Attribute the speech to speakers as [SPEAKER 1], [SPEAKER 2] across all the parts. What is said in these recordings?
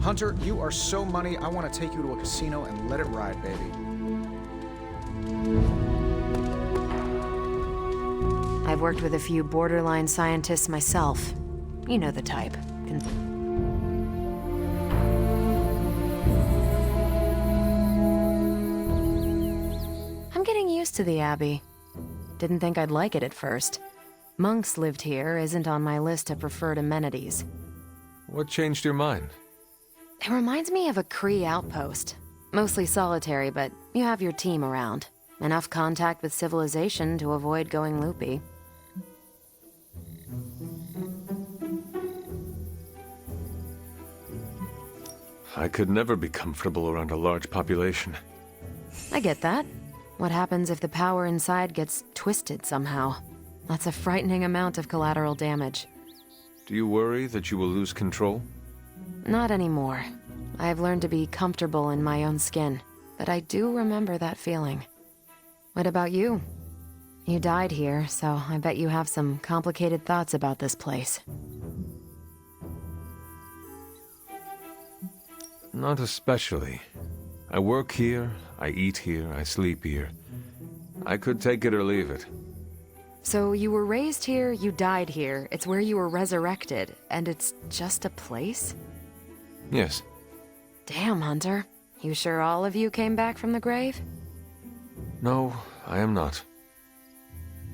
[SPEAKER 1] Hunter, you are so money, I want to take you to a casino and let it ride, baby.
[SPEAKER 2] I've worked with a few borderline scientists myself. You know the type. I'm getting used to the Abbey. Didn't think I'd like it at first. Monks lived here isn't on my list of preferred amenities.
[SPEAKER 3] What changed your mind?
[SPEAKER 2] It reminds me of a Kree outpost. Mostly solitary, but you have your team around. Enough contact with civilization to avoid going loopy.
[SPEAKER 3] I could never be comfortable around a large population.
[SPEAKER 2] I get that. What happens if the power inside gets twisted somehow? That's a frightening amount of collateral damage.
[SPEAKER 3] Do you worry that you will lose control?
[SPEAKER 2] Not anymore. I have learned to be comfortable in my own skin, but I do remember that feeling. What about you? You died here, so I bet you have some complicated thoughts about this place.
[SPEAKER 3] Not especially. I work here, I eat here, I sleep here. I could take it or leave it.
[SPEAKER 2] So you were raised here, you died here, it's where you were resurrected, and it's just a place?
[SPEAKER 3] Yes.
[SPEAKER 2] Damn, Hunter. You sure all of you came back from the grave?
[SPEAKER 3] No, I am not.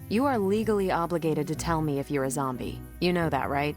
[SPEAKER 2] You are legally obligated to tell me if you're a zombie. You know that, right?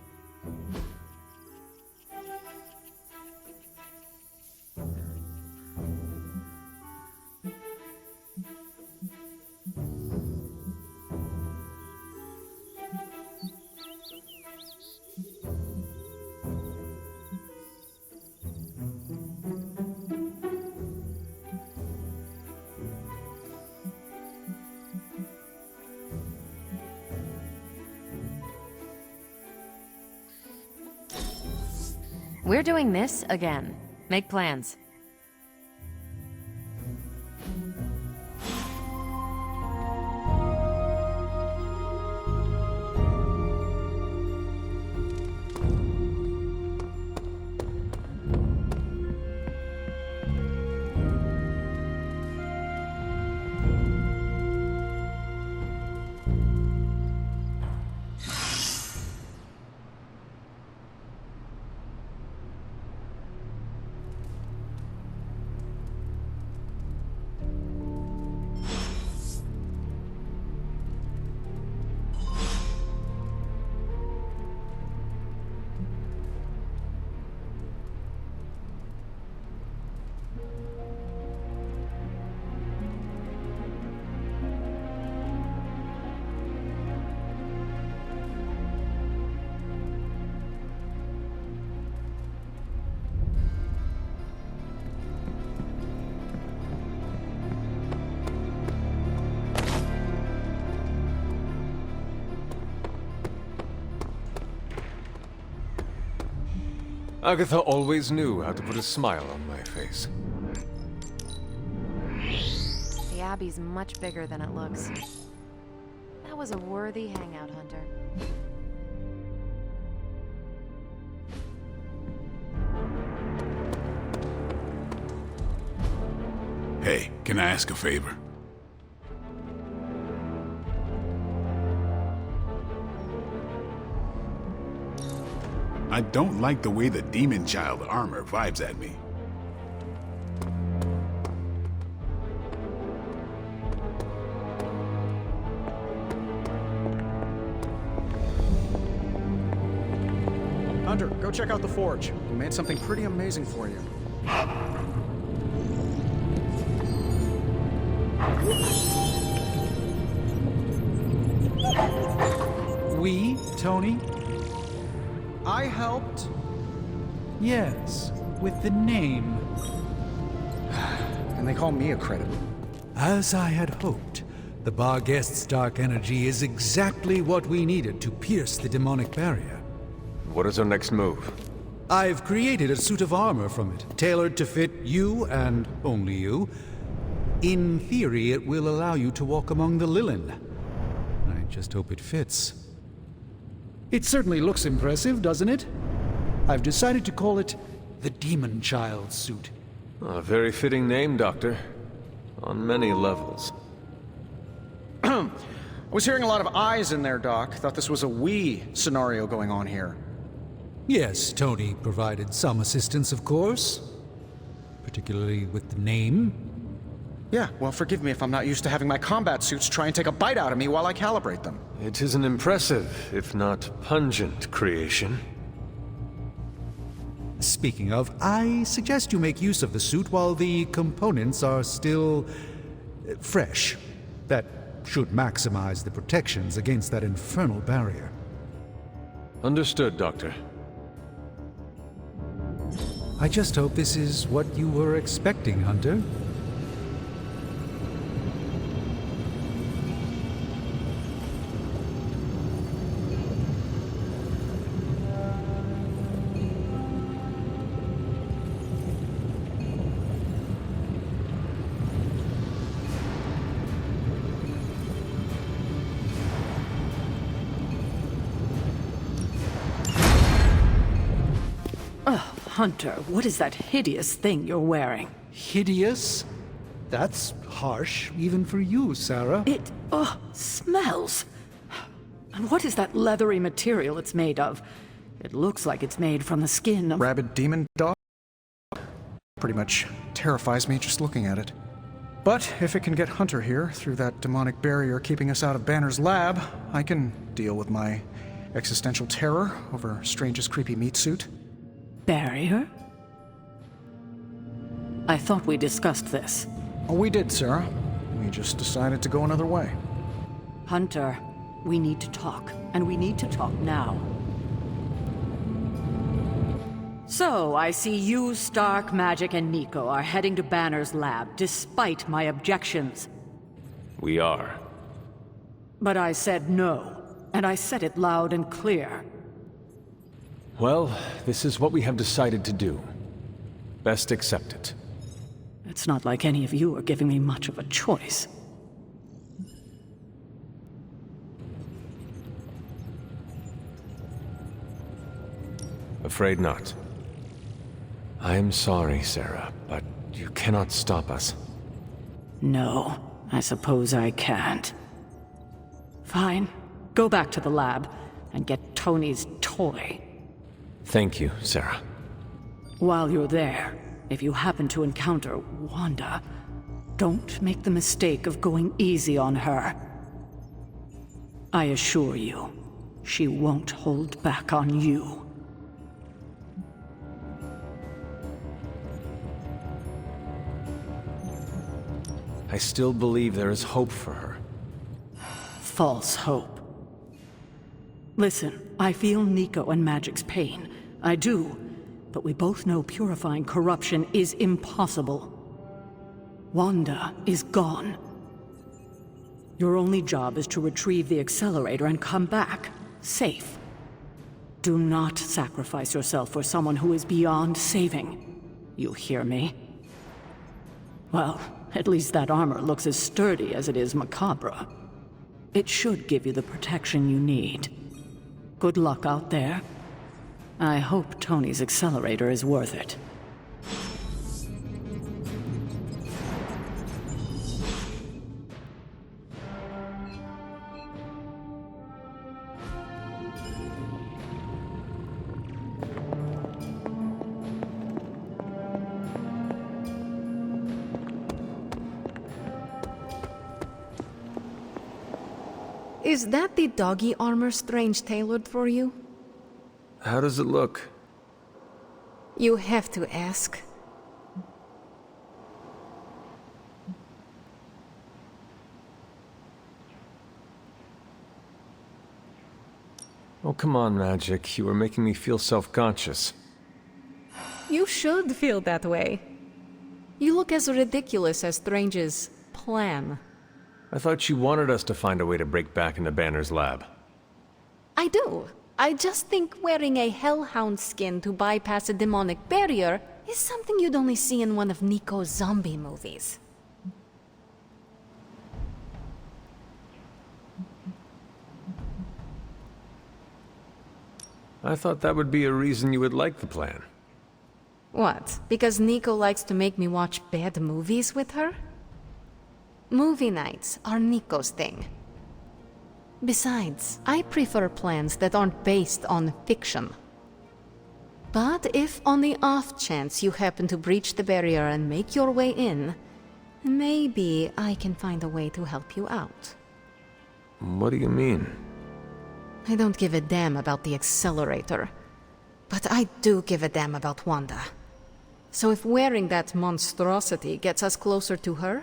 [SPEAKER 2] We're doing this again. Make plans.
[SPEAKER 3] Agatha always knew how to put a smile on my face.
[SPEAKER 2] The Abbey's much bigger than it looks. That was a worthy hangout, Hunter.
[SPEAKER 4] Hey, can I ask a favor? I don't like the way the demon child armor vibes at me.
[SPEAKER 1] Hunter, go check out the forge. We made something pretty amazing for you.
[SPEAKER 5] We, Tony?
[SPEAKER 1] I helped.
[SPEAKER 5] Yes, with the name.
[SPEAKER 1] And they call me a credit.
[SPEAKER 5] As I had hoped, the bar guest's dark energy is exactly what we needed to pierce the demonic barrier.
[SPEAKER 3] What is our next move?
[SPEAKER 5] I've created a suit of armor from it, tailored to fit you and only you. In theory, it will allow you to walk among the Lilin. I just hope it fits. It certainly looks impressive, doesn't it? I've decided to call it the Demon Child suit.
[SPEAKER 3] A very fitting name, Doctor. On many levels.
[SPEAKER 1] I was hearing a lot of eyes in there, Doc. Thought this was a we scenario going on here.
[SPEAKER 5] Yes, Tony provided some assistance, of course. Particularly with the name.
[SPEAKER 1] Yeah, well, forgive me if I'm not used to having my combat suits try and take a bite out of me while I calibrate them.
[SPEAKER 3] It is an impressive, if not pungent, creation.
[SPEAKER 5] Speaking of, I suggest you make use of the suit while the components are still fresh. That should maximize the protections against that infernal barrier.
[SPEAKER 3] Understood, Doctor.
[SPEAKER 5] I just hope this is what you were expecting, Hunter.
[SPEAKER 6] Hunter, what is that hideous thing you're wearing?
[SPEAKER 5] Hideous? That's harsh, even for you, Sarah.
[SPEAKER 6] It, smells. And what is that leathery material it's made of? It looks like it's made from the skin of...
[SPEAKER 1] Rabid demon dog? Pretty much terrifies me just looking at it. But if it can get Hunter here through that demonic barrier keeping us out of Banner's lab, I can deal with my existential terror over Strange's creepy meat suit.
[SPEAKER 6] Barrier? I thought we discussed this.
[SPEAKER 1] Oh, we did, Sarah. We just decided to go another way.
[SPEAKER 6] Hunter, we need to talk, and we need to talk now. So, I see you, Stark, Magic, and Nico are heading to Banner's lab, despite my objections.
[SPEAKER 3] We are.
[SPEAKER 6] But I said no, and I said it loud and clear.
[SPEAKER 3] Well, this is what we have decided to do. Best accept it.
[SPEAKER 6] It's not like any of you are giving me much of a choice.
[SPEAKER 3] Afraid not. I am sorry, Sarah, but you cannot stop us.
[SPEAKER 6] No, I suppose I can't. Fine. Go back to the lab and get Tony's toy.
[SPEAKER 3] Thank you, Sarah.
[SPEAKER 6] While you're there, if you happen to encounter Wanda, don't make the mistake of going easy on her. I assure you, she won't hold back on you.
[SPEAKER 3] I still believe there is hope for her.
[SPEAKER 6] False hope. Listen, I feel Nico and Magic's pain. I do. But we both know purifying corruption is impossible. Wanda is gone. Your only job is to retrieve the accelerator and come back, safe. Do not sacrifice yourself for someone who is beyond saving. You hear me? Well, at least that armor looks as sturdy as it is macabre. It should give you the protection you need. Good luck out there. I hope Tony's accelerator is worth it.
[SPEAKER 2] Is that the doggy armor Strange tailored for you?
[SPEAKER 3] How does it look?
[SPEAKER 2] You have to ask.
[SPEAKER 3] Oh, come on, Magic. You are making me feel self-conscious.
[SPEAKER 2] You should feel that way. You look as ridiculous as Strange's plan.
[SPEAKER 3] I thought you wanted us to find a way to break back into Banner's lab.
[SPEAKER 2] I do. I just think wearing a hellhound skin to bypass a demonic barrier is something you'd only see in one of Nico's zombie movies.
[SPEAKER 3] I thought that would be a reason you would like the plan.
[SPEAKER 7] What? Because Nico likes to make me watch bad movies with her? Movie nights are Nico's thing. Besides, I prefer plans that aren't based on fiction. But if on the off chance you happen to breach the barrier and make your way in, maybe I can find a way to help you out.
[SPEAKER 3] What do you mean?
[SPEAKER 7] I don't give a damn about the accelerator, but I do give a damn about Wanda. So if wearing that monstrosity gets us closer to her,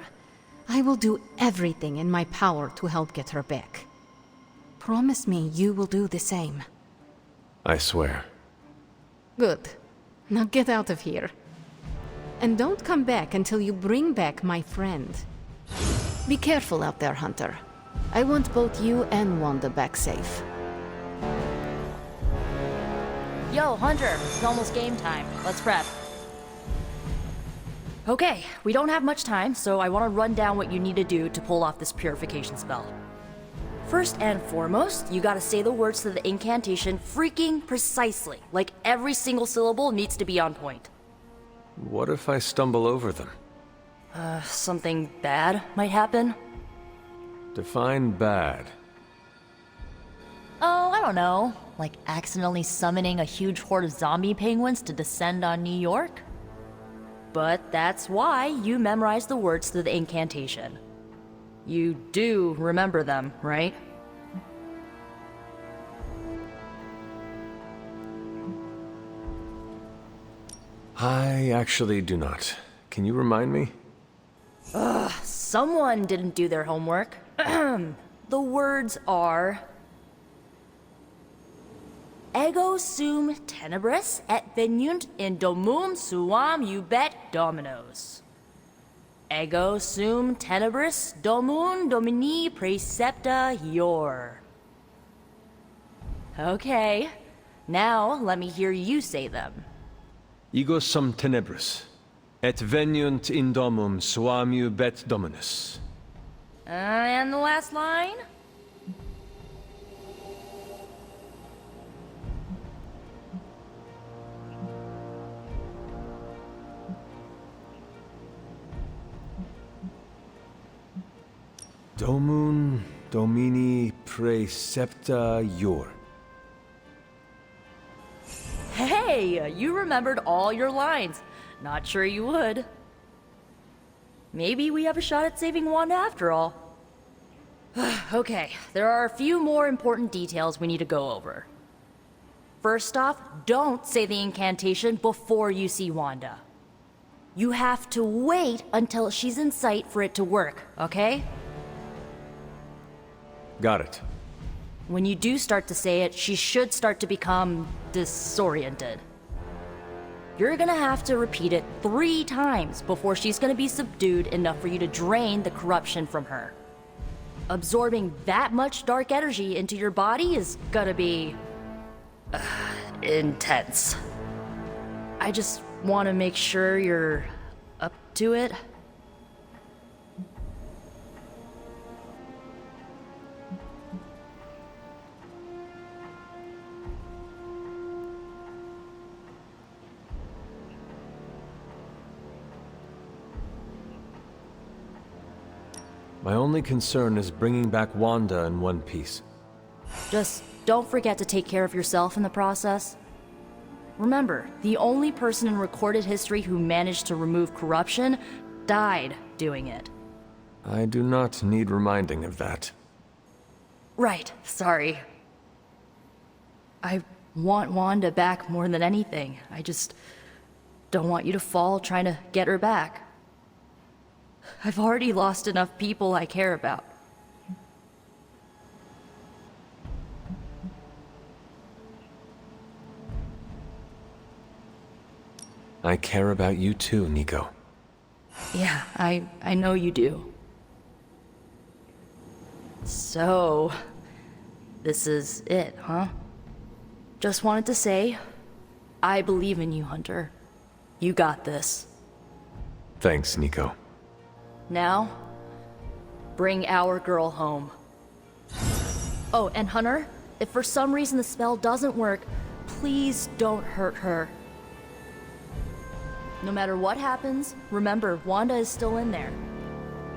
[SPEAKER 7] I will do everything in my power to help get her back. Promise me you will do the same.
[SPEAKER 3] I swear.
[SPEAKER 7] Good. Now get out of here. And don't come back until you bring back my friend. Be careful out there, Hunter. I want both you and Wanda back safe.
[SPEAKER 8] Yo, Hunter, it's almost game time. Let's prep. Okay, we don't have much time, so I want to run down what you need to do to pull off this purification spell. First and foremost, you gotta say the words to the incantation freaking precisely. Like every single syllable needs to be on point.
[SPEAKER 3] What if I stumble over them?
[SPEAKER 8] Something bad might happen?
[SPEAKER 3] Define bad.
[SPEAKER 8] Oh, I don't know. Like accidentally summoning a huge horde of zombie penguins to descend on New York? But that's why you memorize the words to the incantation. You do remember them, right?
[SPEAKER 3] I actually do not. Can you remind me?
[SPEAKER 8] Someone didn't do their homework. The words are... Ego sum tenebris et venunt in domum suam ubet dominos. Ego sum tenebris domum domini precepta ior. Okay, now let me hear you say them.
[SPEAKER 3] Ego sum tenebris, et veniunt in domum suam ubet dominus.
[SPEAKER 8] And the last line?
[SPEAKER 3] Domum domini precepta ior.
[SPEAKER 8] Hey, you remembered all your lines. Not sure you would. Maybe we have a shot at saving Wanda after all. Okay, there are a few more important details we need to go over. First off, don't say the incantation before you see Wanda. You have to wait until she's in sight for it to work, okay?
[SPEAKER 3] Got it.
[SPEAKER 8] When you do start to say it, she should start to become disoriented. You're gonna have to repeat it 3 times before she's gonna be subdued enough for you to drain the corruption from her. Absorbing that much dark energy into your body is gonna be... intense. I just want to make sure you're up to it.
[SPEAKER 3] My only concern is bringing back Wanda in one piece.
[SPEAKER 8] Just don't forget to take care of yourself in the process. Remember, the only person in recorded history who managed to remove corruption died doing it.
[SPEAKER 3] I do not need reminding of that.
[SPEAKER 8] Right, sorry. I want Wanda back more than anything. I just don't want you to fall trying to get her back. I've already lost enough people I care about.
[SPEAKER 3] I care about you too, Nico.
[SPEAKER 8] Yeah, I know you do. So, this is it, huh? Just wanted to say, I believe in you, Hunter. You got this.
[SPEAKER 3] Thanks, Nico.
[SPEAKER 8] Now, bring our girl home. Oh, and Hunter, if for some reason the spell doesn't work, please don't hurt her. No matter what happens, remember, Wanda is still in there.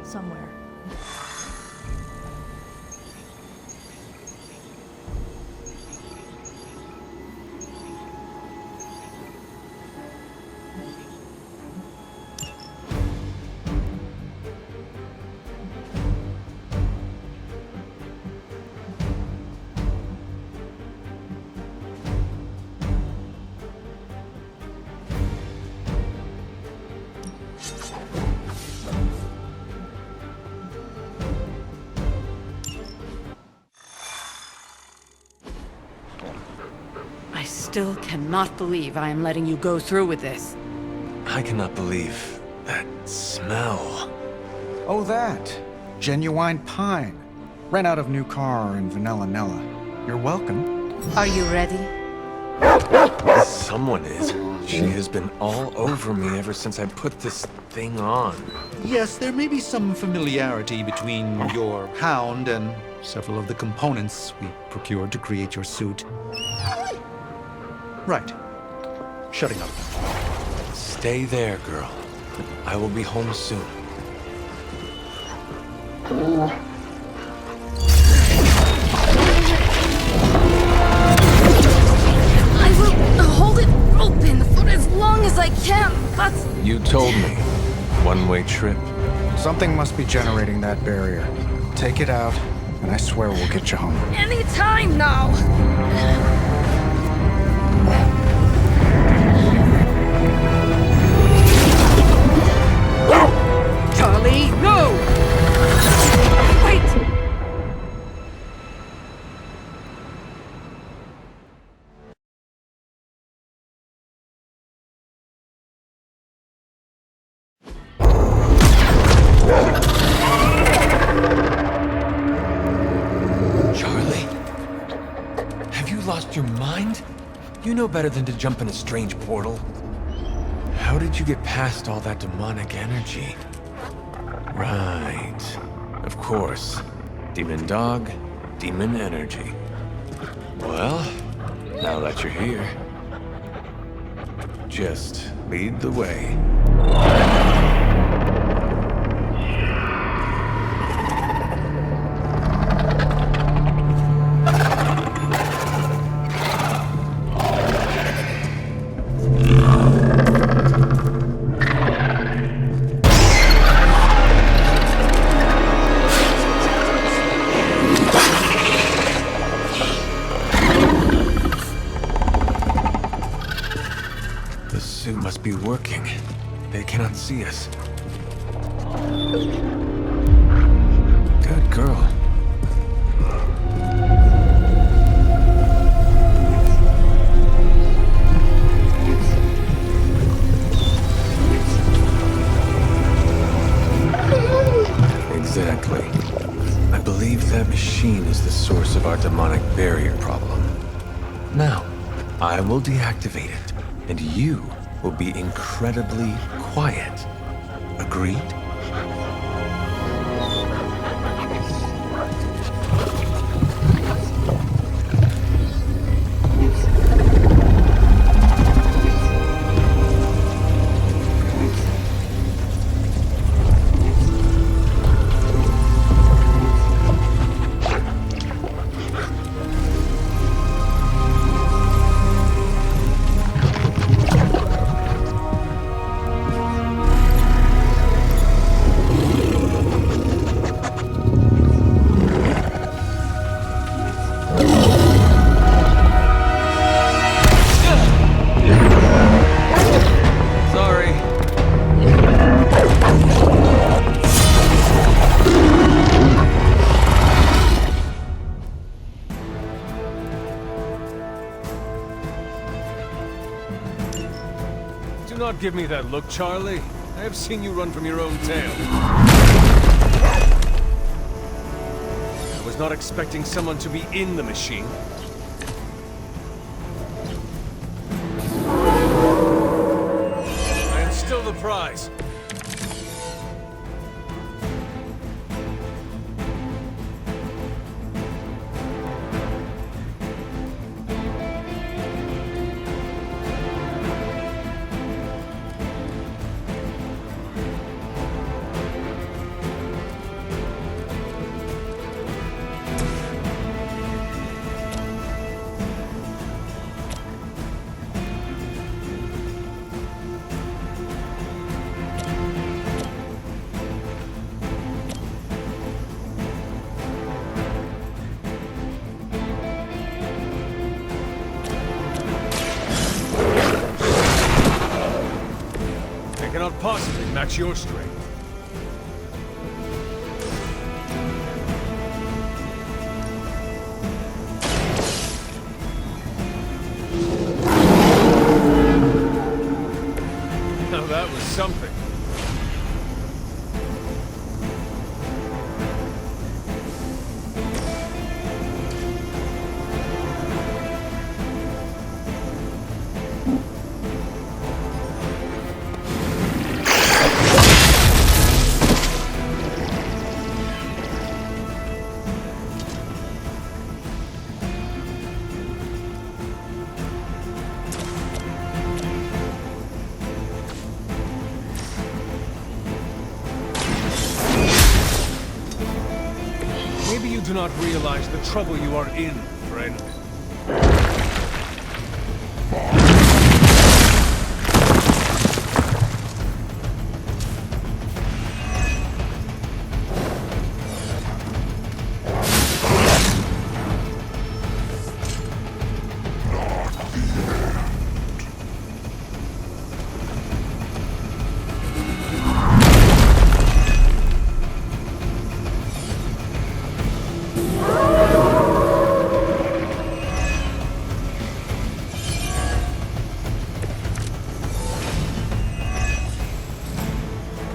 [SPEAKER 8] Somewhere.
[SPEAKER 6] I still cannot believe I am letting you go through with this.
[SPEAKER 3] I cannot believe that smell.
[SPEAKER 1] Oh, that. Genuine pine. Ran out of new car in Vanilla Nella. You're welcome.
[SPEAKER 7] Are you ready?
[SPEAKER 3] Someone is. She has been all over me ever since I put this thing on.
[SPEAKER 5] Yes, there may be some familiarity between your hound and several of the components we procured to create your suit. Right. Shutting up.
[SPEAKER 3] Stay there, girl. I will be home soon.
[SPEAKER 2] I will hold it open for as long as I can, but...
[SPEAKER 3] You told me. One-way trip.
[SPEAKER 1] Something must be generating that barrier. Take it out, and I swear we'll get you home.
[SPEAKER 2] Any time now!
[SPEAKER 6] Charlie, no! Wait!
[SPEAKER 3] Charlie? Have you lost your mind? You know better than to jump in a strange portal. How did you get past all that demonic energy? Right. Of course. Demon dog, demon energy. Well, now that you're here, just lead the way. The suit must be working. They cannot see us. Good girl. Exactly. I believe that machine is the source of our demonic barrier problem. Now, I will deactivate it, and you will be incredibly quiet. Agreed? Sorry. Do not give me that look, Charlie. I have seen you run from your own tail. I was not expecting someone to be in the machine. I am still the prize. cannot possibly match your strength. Now that was something. Maybe you do not realize the trouble you are in, friend.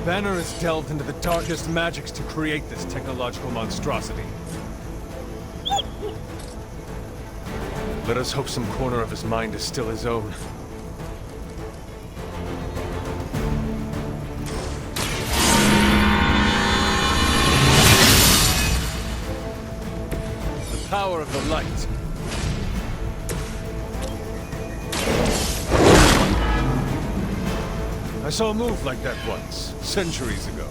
[SPEAKER 3] Banner has delved into the darkest magics to create this technological monstrosity. Let us hope some corner of his mind is still his own. The power of the light. I saw a move like that once, centuries ago.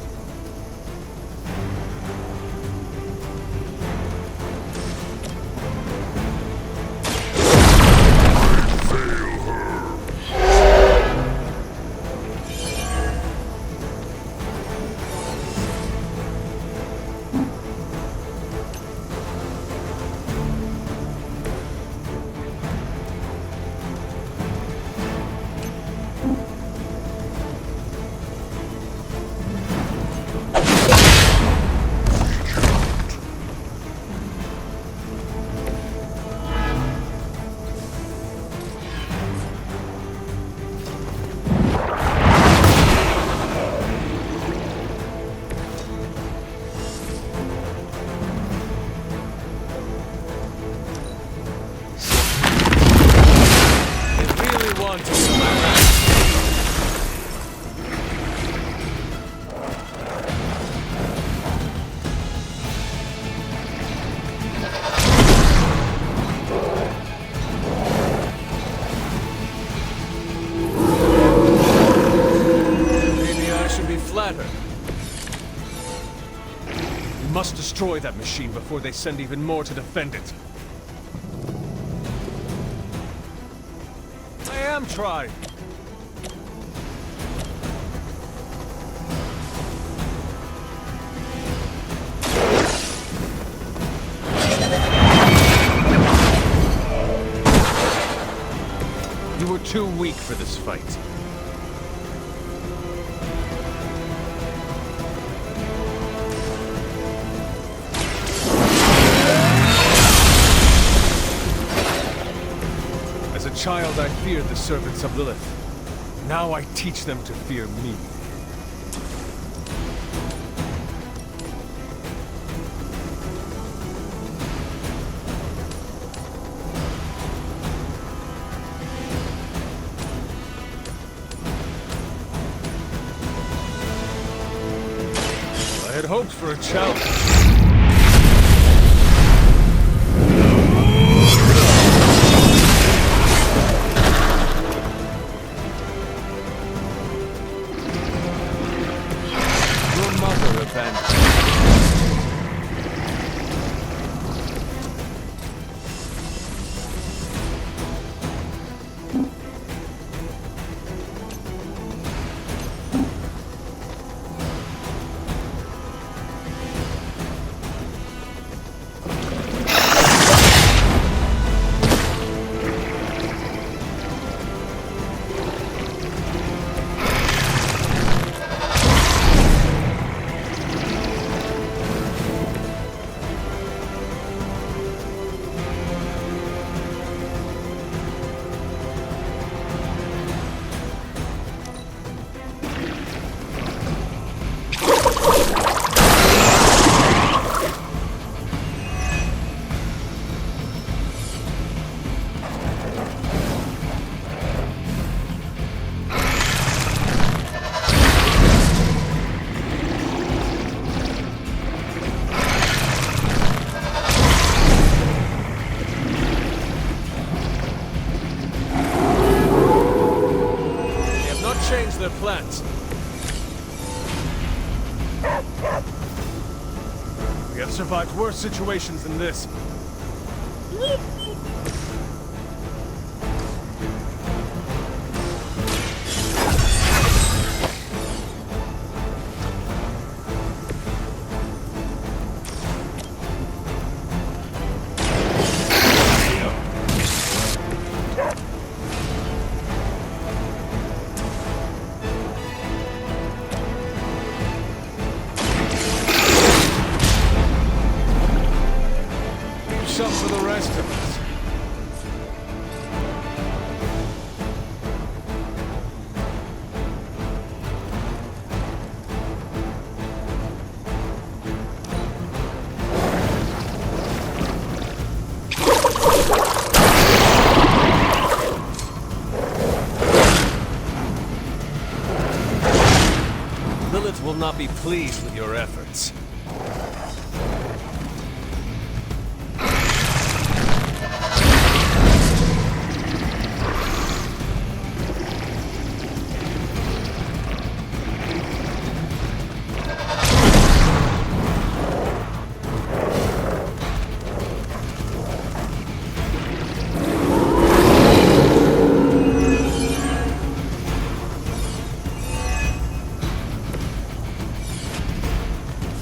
[SPEAKER 3] We must destroy that machine before they send even more to defend it. I am trying. You were too weak for this fight. As a child, I feared the servants of Lilith. Now I teach them to fear me. I had hoped for a challenge. hands.
[SPEAKER 9] We have survived worse situations than this. Some for the rest of us.
[SPEAKER 3] Lilith will not be pleased with your efforts.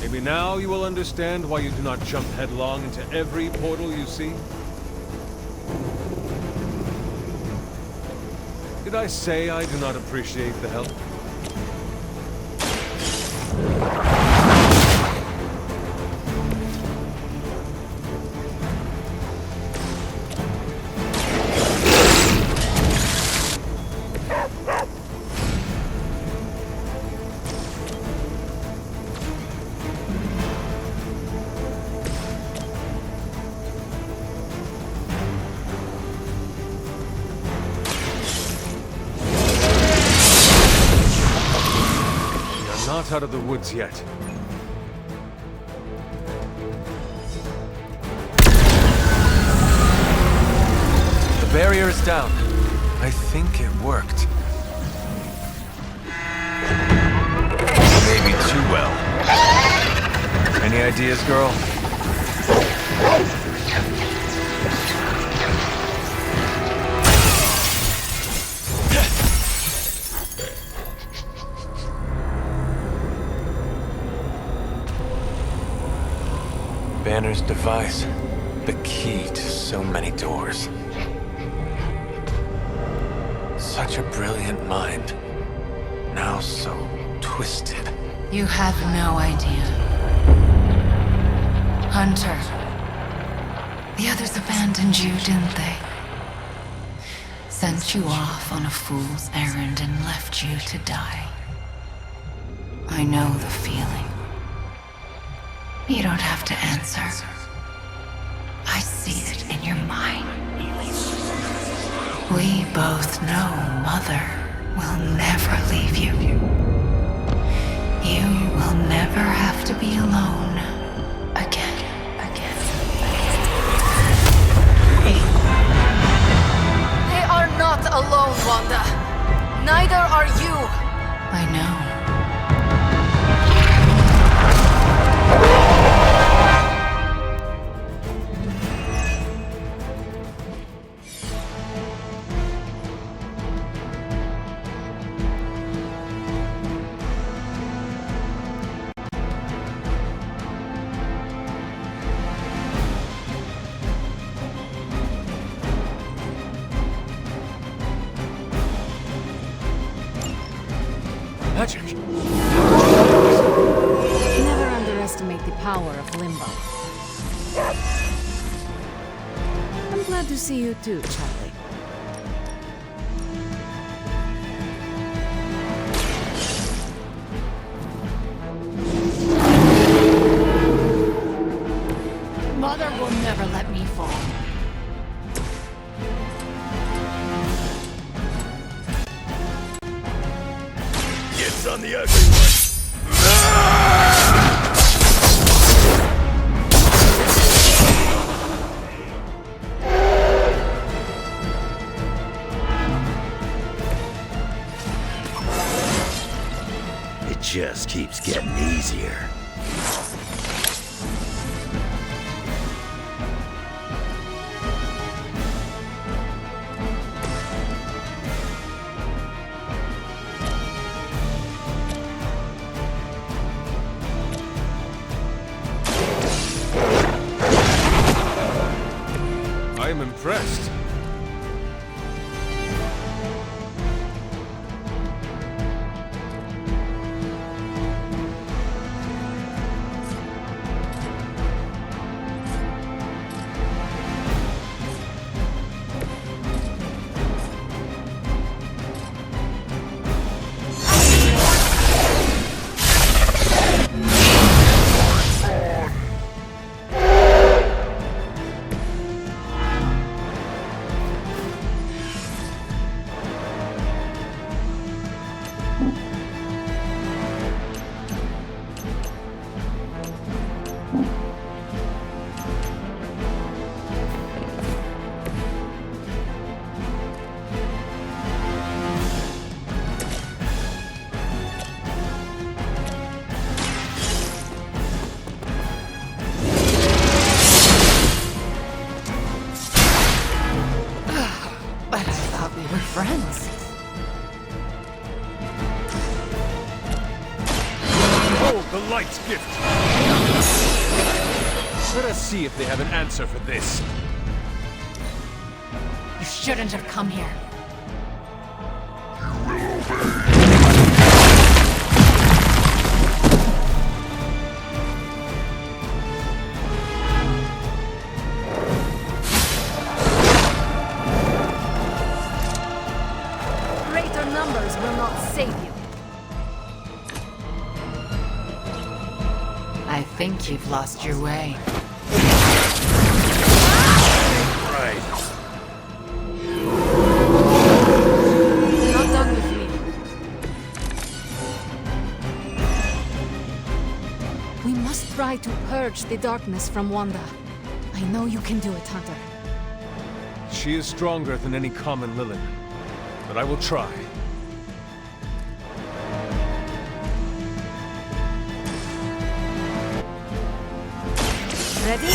[SPEAKER 3] Maybe now you will understand why you do not jump headlong into every portal you see? Did I say I do not appreciate the help? Not out of the woods yet. The barrier is down. I think it worked. Maybe too well. Any ideas, girl? Banner's device, the key to so many doors. Such a brilliant mind, now so twisted.
[SPEAKER 10] You have no idea. Hunter, the others abandoned you, didn't they? Sent you off on a fool's errand and left you to die. I know the feeling. You don't have to answer. I see it in your mind. We both know Mother will never leave you. You will never have to be alone again.
[SPEAKER 7] They are not alone, Wanda. Neither are you.
[SPEAKER 10] I know.
[SPEAKER 9] Magic!
[SPEAKER 7] Never underestimate the power of Limbo. I'm glad to see you too, Charlie.
[SPEAKER 10] Mother will never let me fall.
[SPEAKER 9] It's on the ugly one.
[SPEAKER 11] It just keeps getting easier.
[SPEAKER 9] I am impressed.
[SPEAKER 2] Friends.
[SPEAKER 9] Hold the light's gift! Let us see if they have an answer for this.
[SPEAKER 10] You shouldn't have come here.
[SPEAKER 7] Greater numbers will not save you.
[SPEAKER 10] I think you've lost your way.
[SPEAKER 9] Right.
[SPEAKER 7] Not done with me. We must try to purge the darkness from Wanda. I know you can do it, Hunter.
[SPEAKER 9] She is stronger than any common Lilin, but I will try.
[SPEAKER 7] Ready?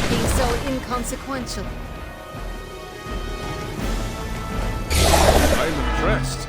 [SPEAKER 7] Being so inconsequential.
[SPEAKER 9] I'm impressed.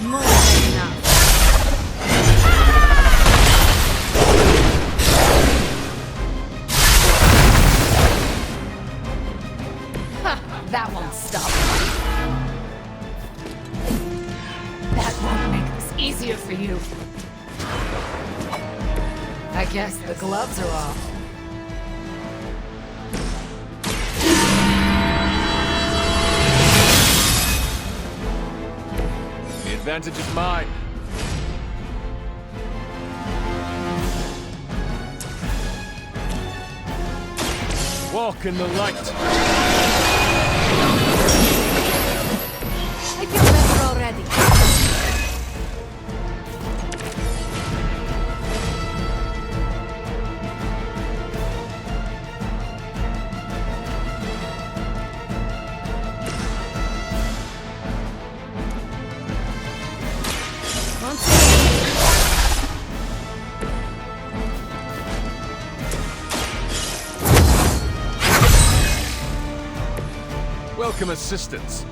[SPEAKER 7] More than enough.
[SPEAKER 10] That won't stop. That won't make this easier for you. I guess the gloves are off.
[SPEAKER 9] The advantage is mine. Walk in the light.
[SPEAKER 7] I feel better already.
[SPEAKER 9] Welcome assistance.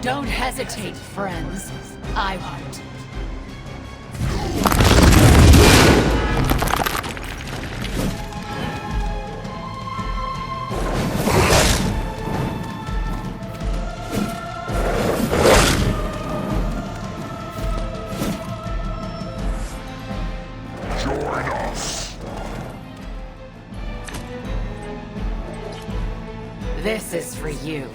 [SPEAKER 12] Don't hesitate, friends. I won't. This is for you.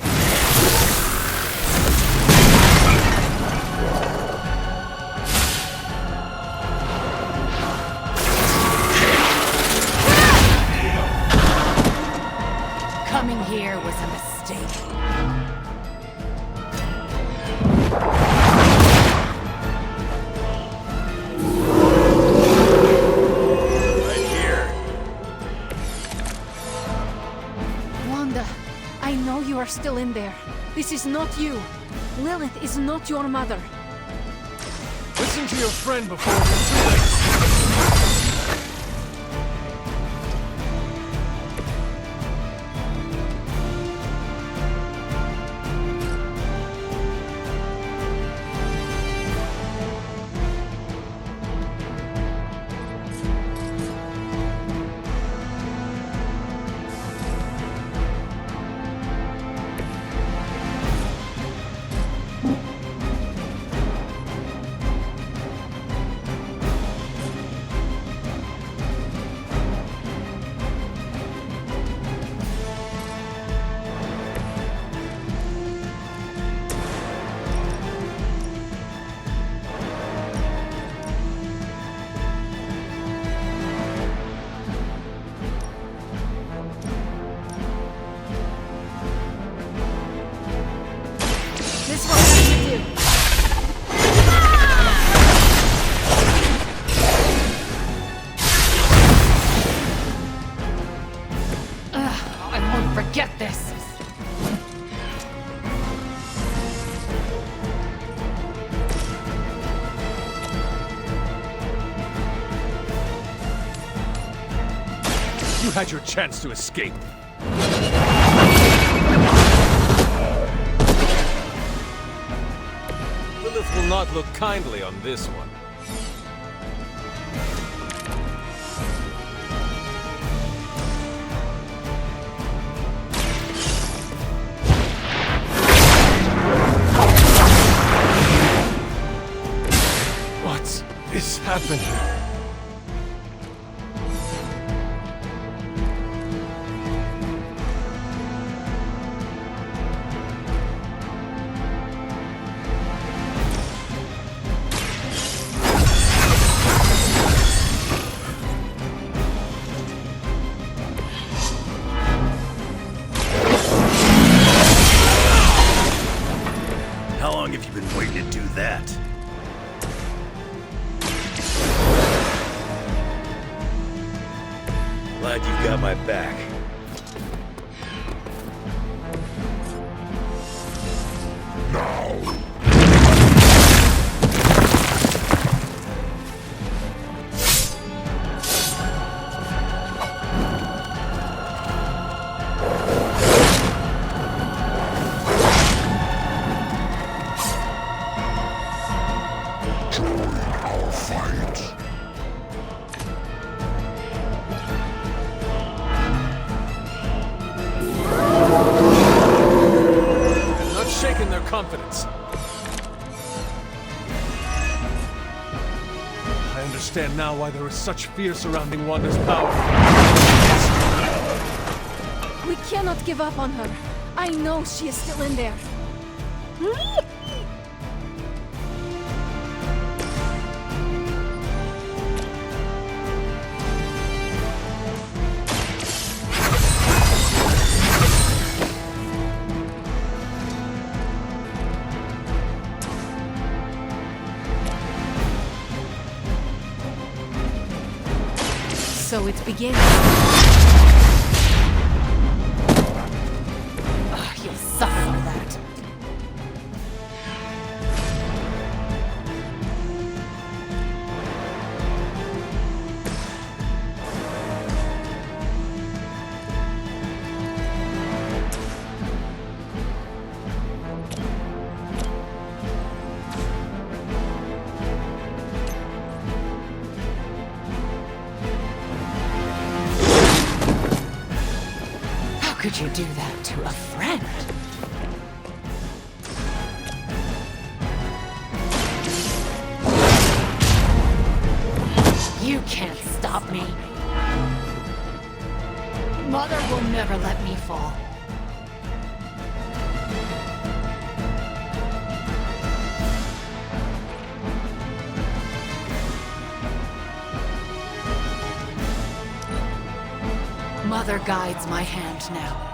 [SPEAKER 12] Coming here was a mistake.
[SPEAKER 3] Right here.
[SPEAKER 7] Wanda, I know you are still in there. This is not you. Lilith is not your mother.
[SPEAKER 9] Listen to your friend before it's too late.
[SPEAKER 7] This was what you do.
[SPEAKER 12] I won't forget this.
[SPEAKER 9] You had your chance to escape. Lilith will not look kindly on this one. What is happening?
[SPEAKER 11] How long have you been waiting to do that? Glad you've got my back.
[SPEAKER 9] I'm not shaking their confidence. I understand now why there is such fear surrounding Wanda's power.
[SPEAKER 7] We cannot give up on her. I know she is still in there. So it begins.
[SPEAKER 12] You'll suffer for that. could you do that to a friend? You can't stop me. Mother will never let me fall. Mother guides my hand now.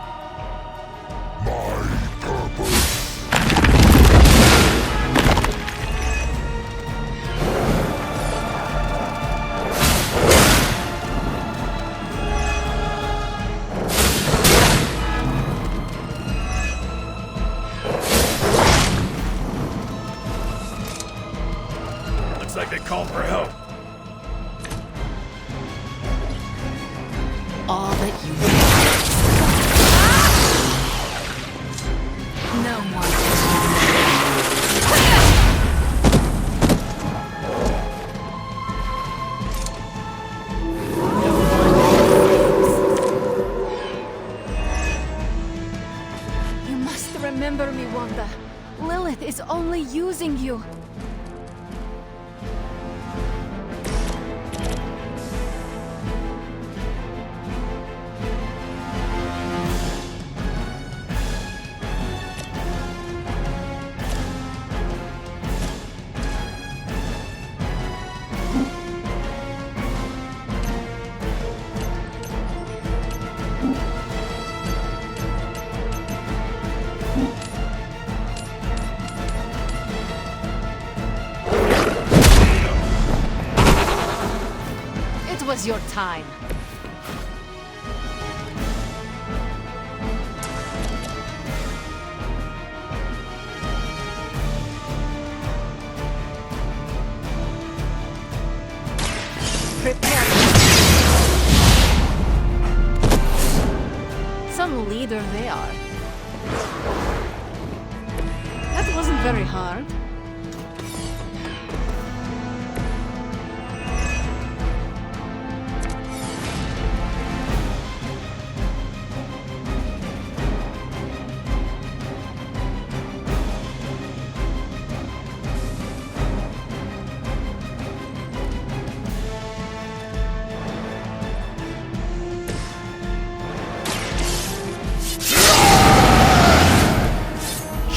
[SPEAKER 11] Looks like they called for help.
[SPEAKER 12] All that you no one
[SPEAKER 7] You must remember me, Wanda. Lilith is only using you. It was your time. Prepare. Some leader they are. That wasn't very hard.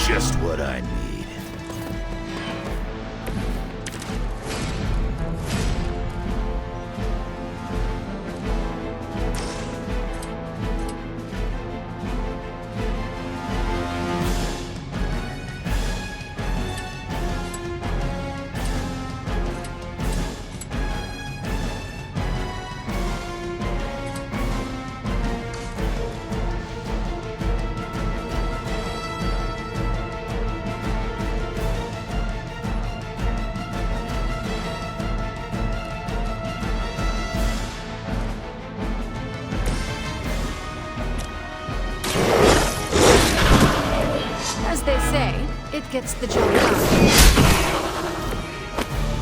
[SPEAKER 11] Just what I need.
[SPEAKER 7] As they say, it gets the job done.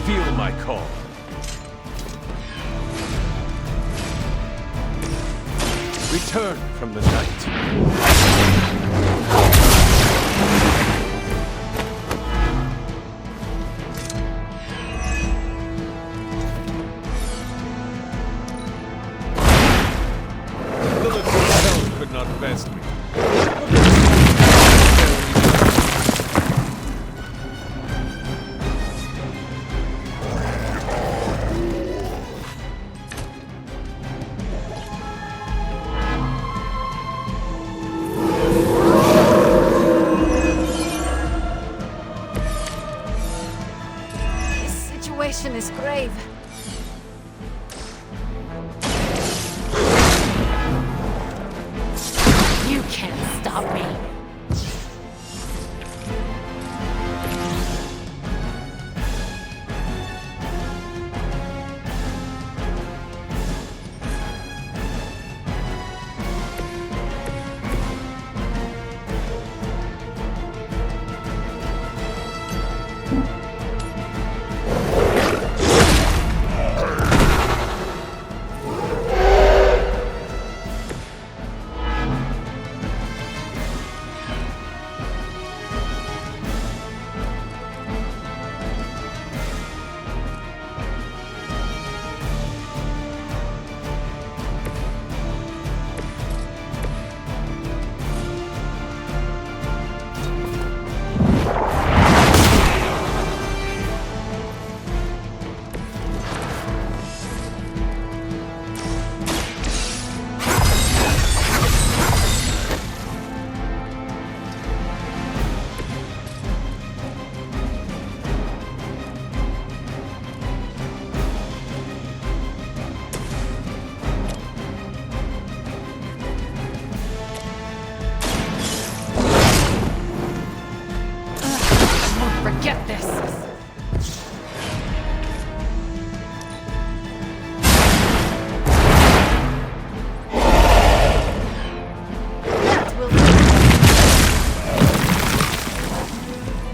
[SPEAKER 9] Feel my call. Return from the night. Bullock himself could not best me.
[SPEAKER 7] This situation is grave.
[SPEAKER 12] You can't stop me. get this!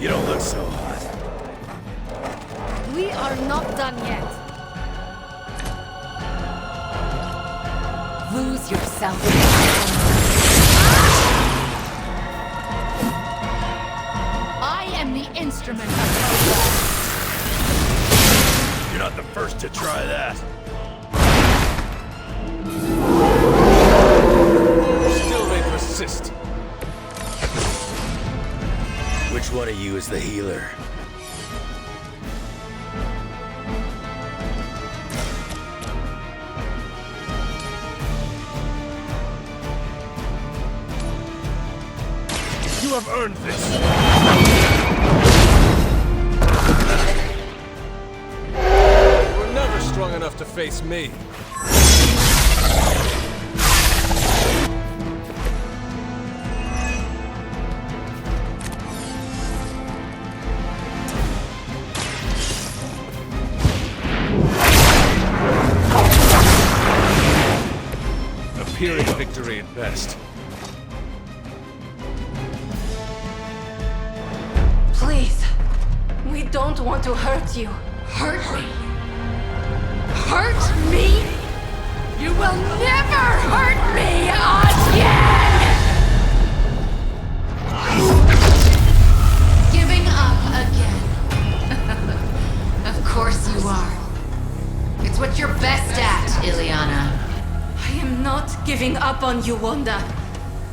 [SPEAKER 11] You don't look so hot.
[SPEAKER 12] We are not done yet. Lose yourself. I am the instrument of progress.
[SPEAKER 11] You're not the first to try that.
[SPEAKER 9] Still they persist.
[SPEAKER 11] Which one of you is the healer?
[SPEAKER 9] You have earned this! You were never strong enough to face me. A Pyrrhic victory at best.
[SPEAKER 7] Please. We don't want to hurt you.
[SPEAKER 12] Hurt me? Hurt me? You will never hurt me again! Giving up again. Of course you are. It's what you're best at, Ileana.
[SPEAKER 7] I am not giving up on you, Wanda.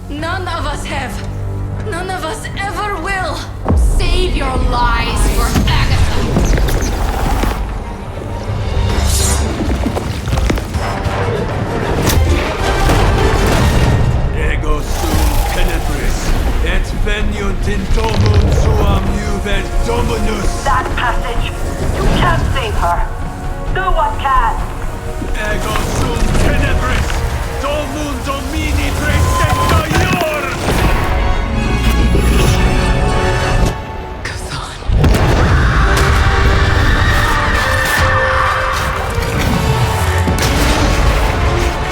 [SPEAKER 7] None of us have. None of us ever will.
[SPEAKER 12] Save your lies for Agatha.
[SPEAKER 3] Ego sum tenebris, et veniunt in domum suam juvet dominus.
[SPEAKER 13] That passage! You can't save her! No one can!
[SPEAKER 3] Ego sum tenebris, domum domini praesenta ior!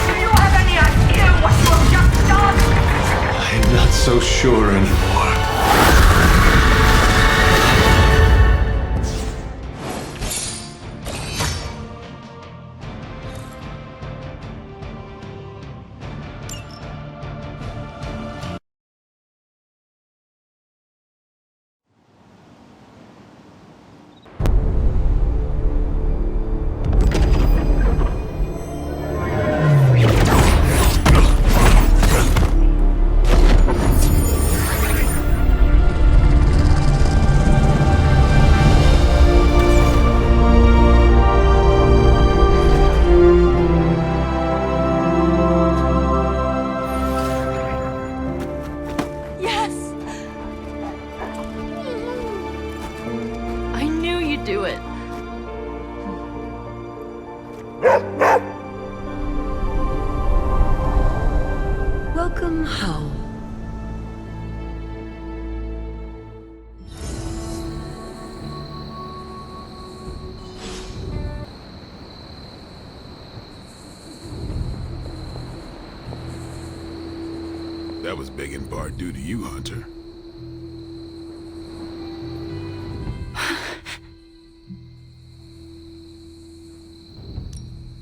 [SPEAKER 13] Do you have any idea what you have just done?
[SPEAKER 3] I'm not so sure anymore.
[SPEAKER 8] Yes! I knew you'd do it.
[SPEAKER 6] Welcome home.
[SPEAKER 4] That was big in part due to you, Hunter.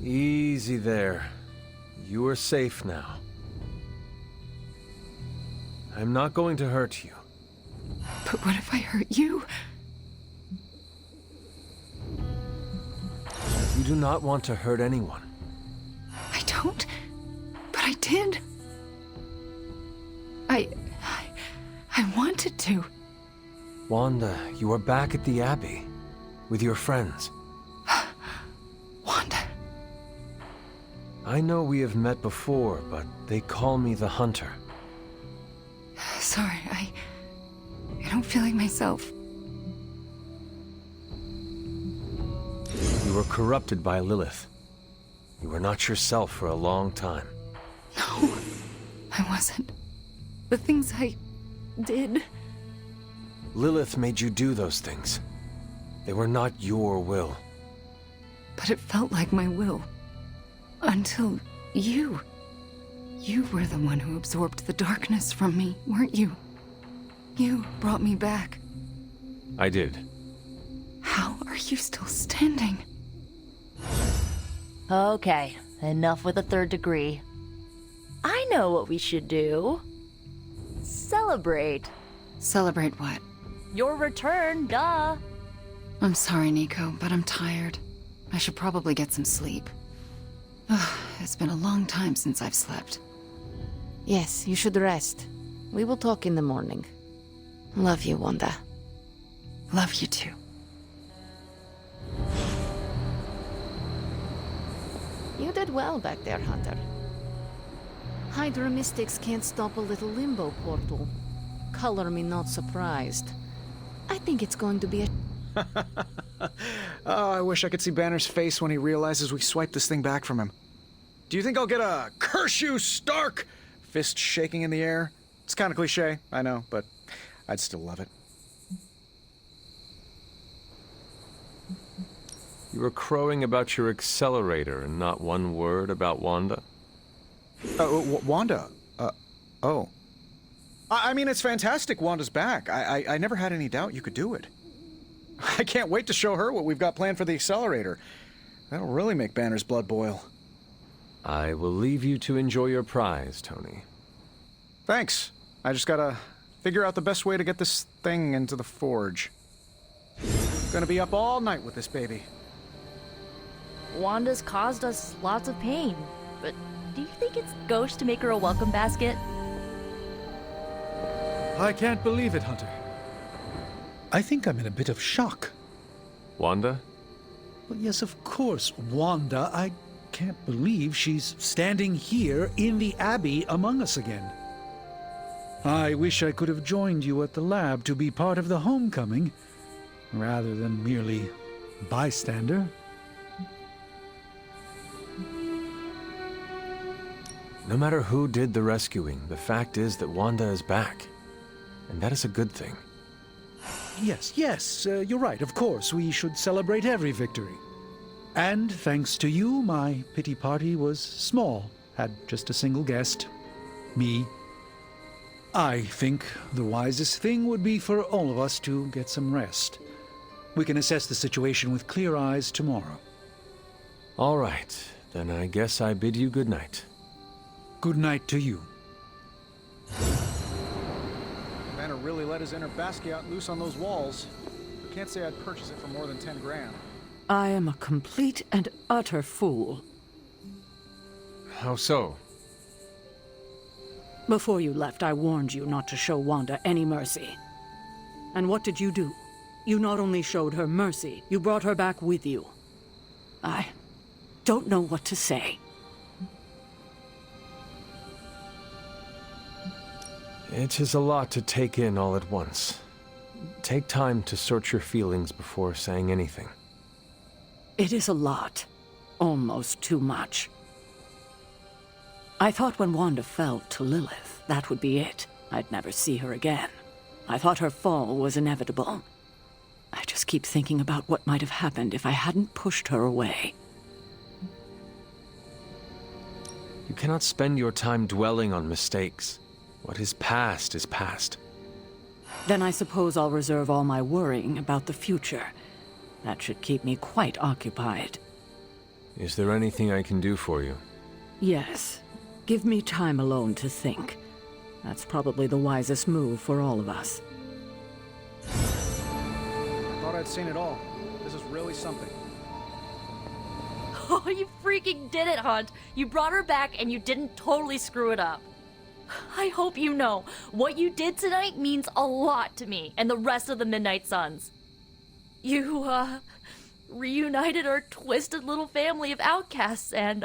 [SPEAKER 9] Easy there. You are safe now. I'm not going to hurt you.
[SPEAKER 2] But what if I hurt you?
[SPEAKER 9] You do not want to hurt anyone.
[SPEAKER 2] I don't. But I did. I wanted to.
[SPEAKER 9] Wanda, you are back at the Abbey. With your friends.
[SPEAKER 2] Wanda.
[SPEAKER 9] I know we have met before, but they call me the Hunter.
[SPEAKER 2] Sorry, I don't feel like myself.
[SPEAKER 9] You were corrupted by Lilith. You were not yourself for a long time.
[SPEAKER 2] No, I wasn't. The things I did...
[SPEAKER 9] Lilith made you do those things. They were not your will.
[SPEAKER 10] But it felt like my will. Until you. You were the one who absorbed the darkness from me, weren't you? You brought me back.
[SPEAKER 9] I did.
[SPEAKER 10] How are you still standing?
[SPEAKER 8] Okay, enough with the third degree. I know what we should do. Celebrate.
[SPEAKER 10] Celebrate what?
[SPEAKER 8] Your return, duh.
[SPEAKER 10] I'm sorry, Nico, but I'm tired. I should probably get some sleep. Ugh, it's been a long time since I've slept.
[SPEAKER 7] Yes, you should rest. We will talk in the morning. Love you, Wanda.
[SPEAKER 10] Love you too.
[SPEAKER 7] You did well back there, Hunter. Hydra mystics can't stop a little limbo portal. Color me not surprised. I think it's going to be a...
[SPEAKER 1] Oh, I wish I could see Banner's face when he realizes we swiped this thing back from him. Do you think I'll get a "Curse you, Stark!" fist shaking in the air? It's kind of cliche, I know, but I'd still love it.
[SPEAKER 9] You were crowing about your accelerator and not one word about Wanda?
[SPEAKER 1] Wanda? Oh. I mean, it's fantastic Wanda's back. I never had any doubt you could do it. I can't wait to show her what we've got planned for the accelerator. That'll really make Banner's blood boil.
[SPEAKER 9] I will leave you to enjoy your prize, Tony.
[SPEAKER 1] Thanks. I just gotta figure out the best way to get this thing into the forge. Gonna be up all night with this baby.
[SPEAKER 8] Wanda's caused us lots of pain, but do you think it's gauche to make her a welcome basket?
[SPEAKER 5] I can't believe it, Hunter. I think I'm in a bit of shock.
[SPEAKER 9] Wanda?
[SPEAKER 5] Well, yes, of course, Wanda. I can't believe she's standing here in the Abbey among us again. I wish I could have joined you at the lab to be part of the homecoming, rather than merely bystander.
[SPEAKER 9] No matter who did the rescuing, the fact is that Wanda is back. And that is a good thing.
[SPEAKER 5] Yes, you're right. Of course, we should celebrate every victory. And thanks to you, my pity party was small. Had just a single guest. Me. I think the wisest thing would be for all of us to get some rest. We can assess the situation with clear eyes tomorrow.
[SPEAKER 9] All right, then I guess I bid you good night.
[SPEAKER 5] Good night to you.
[SPEAKER 1] Banner really let his inner Basquiat loose on those walls. I can't say I'd purchase it for more than 10 grand.
[SPEAKER 6] I am a complete and utter fool.
[SPEAKER 9] How so?
[SPEAKER 6] Before you left, I warned you not to show Wanda any mercy. And what did you do? You not only showed her mercy, you brought her back with you. I don't know what to say.
[SPEAKER 9] It is a lot to take in all at once. Take time to sort your feelings before saying anything.
[SPEAKER 6] It is a lot. Almost too much. I thought when Wanda fell to Lilith, that would be it. I'd never see her again. I thought her fall was inevitable. I just keep thinking about what might have happened if I hadn't pushed her away.
[SPEAKER 9] You cannot spend your time dwelling on mistakes. What is past is past.
[SPEAKER 6] Then I suppose I'll reserve all my worrying about the future. That should keep me quite occupied.
[SPEAKER 9] Is there anything I can do for you?
[SPEAKER 6] Yes. Give me time alone to think. That's probably the wisest move for all of us.
[SPEAKER 1] I thought I'd seen it all. This is really something.
[SPEAKER 8] Oh, you freaking did it, Hunt! You brought her back and you didn't totally screw it up. I hope you know, what you did tonight means a lot to me and the rest of the Midnight Suns. You, reunited our twisted little family of outcasts, and,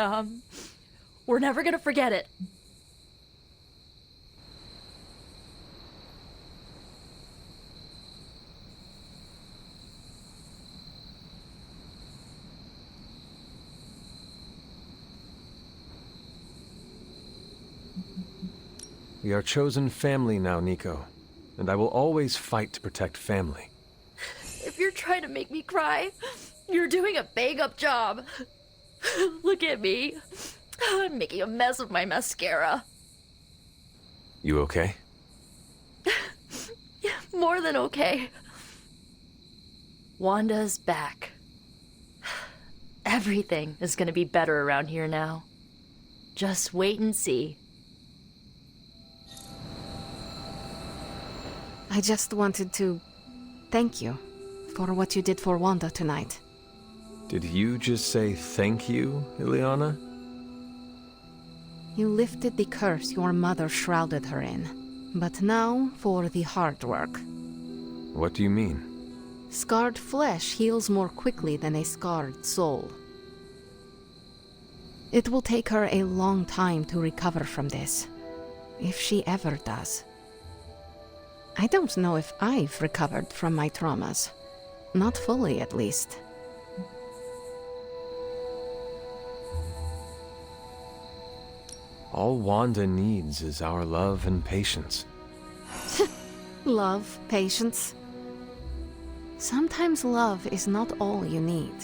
[SPEAKER 8] we're never gonna forget it.
[SPEAKER 9] We are chosen family now, Nico. and I will always fight to protect family.
[SPEAKER 8] If you're trying to make me cry, you're doing a bang-up job. Look at me. I'm making a mess of my mascara.
[SPEAKER 9] You okay?
[SPEAKER 8] More than okay. Wanda's back. Everything is gonna be better around here now. Just wait and see.
[SPEAKER 7] I just wanted to thank you for what you did for Wanda tonight.
[SPEAKER 9] Did you just say thank you, Ileana?
[SPEAKER 7] You lifted the curse your mother shrouded her in. But now for the hard work.
[SPEAKER 9] What do you mean?
[SPEAKER 7] Scarred flesh heals more quickly than a scarred soul. It will take her a long time to recover from this, if she ever does. I don't know if I've recovered from my traumas. Not fully, at least.
[SPEAKER 9] All Wanda needs is our love and patience.
[SPEAKER 7] Love, patience. Sometimes love is not all you need.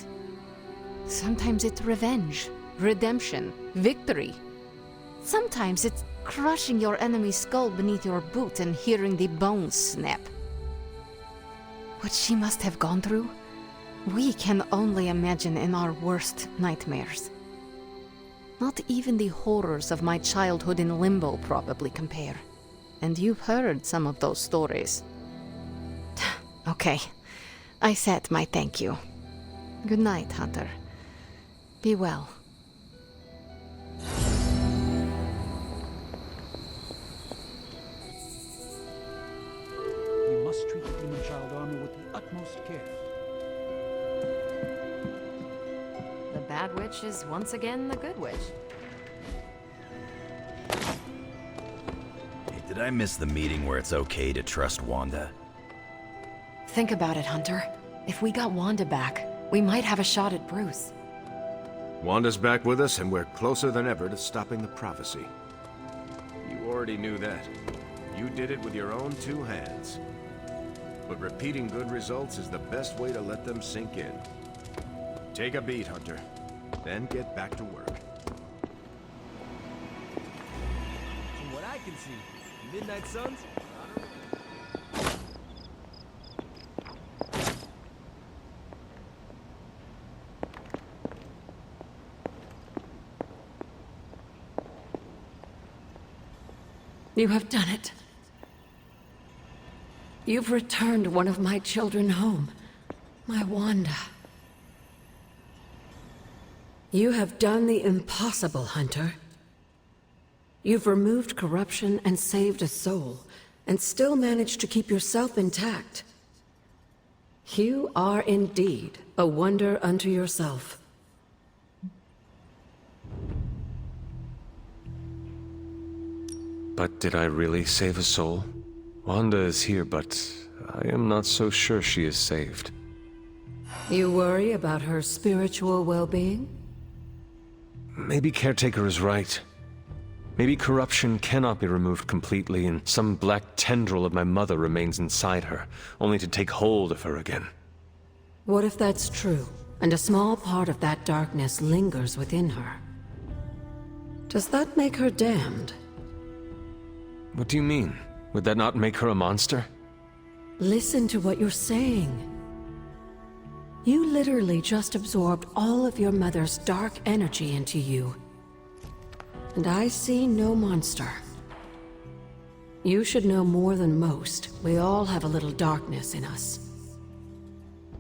[SPEAKER 7] Sometimes it's revenge, redemption, victory. Sometimes it's crushing your enemy's skull beneath your boot and hearing the bones snap. What she must have gone through, we can only imagine in our worst nightmares. Not even the horrors of my childhood in Limbo probably compare. And you've heard some of those stories. Okay, I said my thank you. Good night, Hunter. Be well.
[SPEAKER 14] We must treat the demon child armor with the utmost care.
[SPEAKER 2] The bad witch is once again the good witch.
[SPEAKER 11] Hey, did I miss the meeting where it's okay to trust Wanda?
[SPEAKER 2] Think about it, Hunter. If we got Wanda back, we might have a shot at Bruce.
[SPEAKER 15] Wanda's back with us, and we're closer than ever to stopping the prophecy. You already knew that. You did it with your own two hands. But repeating good results is the best way to let them sink in. Take a beat, Hunter. Then get back to work.
[SPEAKER 16] From what I can see, Midnight Suns.
[SPEAKER 6] You have done it. You've returned one of my children home. My Wanda. You have done the impossible, Hunter. You've removed corruption and saved a soul, and still managed to keep yourself intact. You are indeed a wonder unto yourself.
[SPEAKER 9] But did I really save a soul? Wanda is here, but I am not so sure she is saved.
[SPEAKER 6] You worry about her spiritual well-being?
[SPEAKER 9] Maybe Caretaker is right. Maybe corruption cannot be removed completely, and some black tendril of my mother remains inside her, only to take hold of her again.
[SPEAKER 6] What if that's true, and a small part of that darkness lingers within her? Does that make her damned?
[SPEAKER 9] What do you mean? Would that not make her a monster?
[SPEAKER 6] Listen to what you're saying. You literally just absorbed all of your mother's dark energy into you. And I see no monster. You should know more than most. We all have a little darkness in us.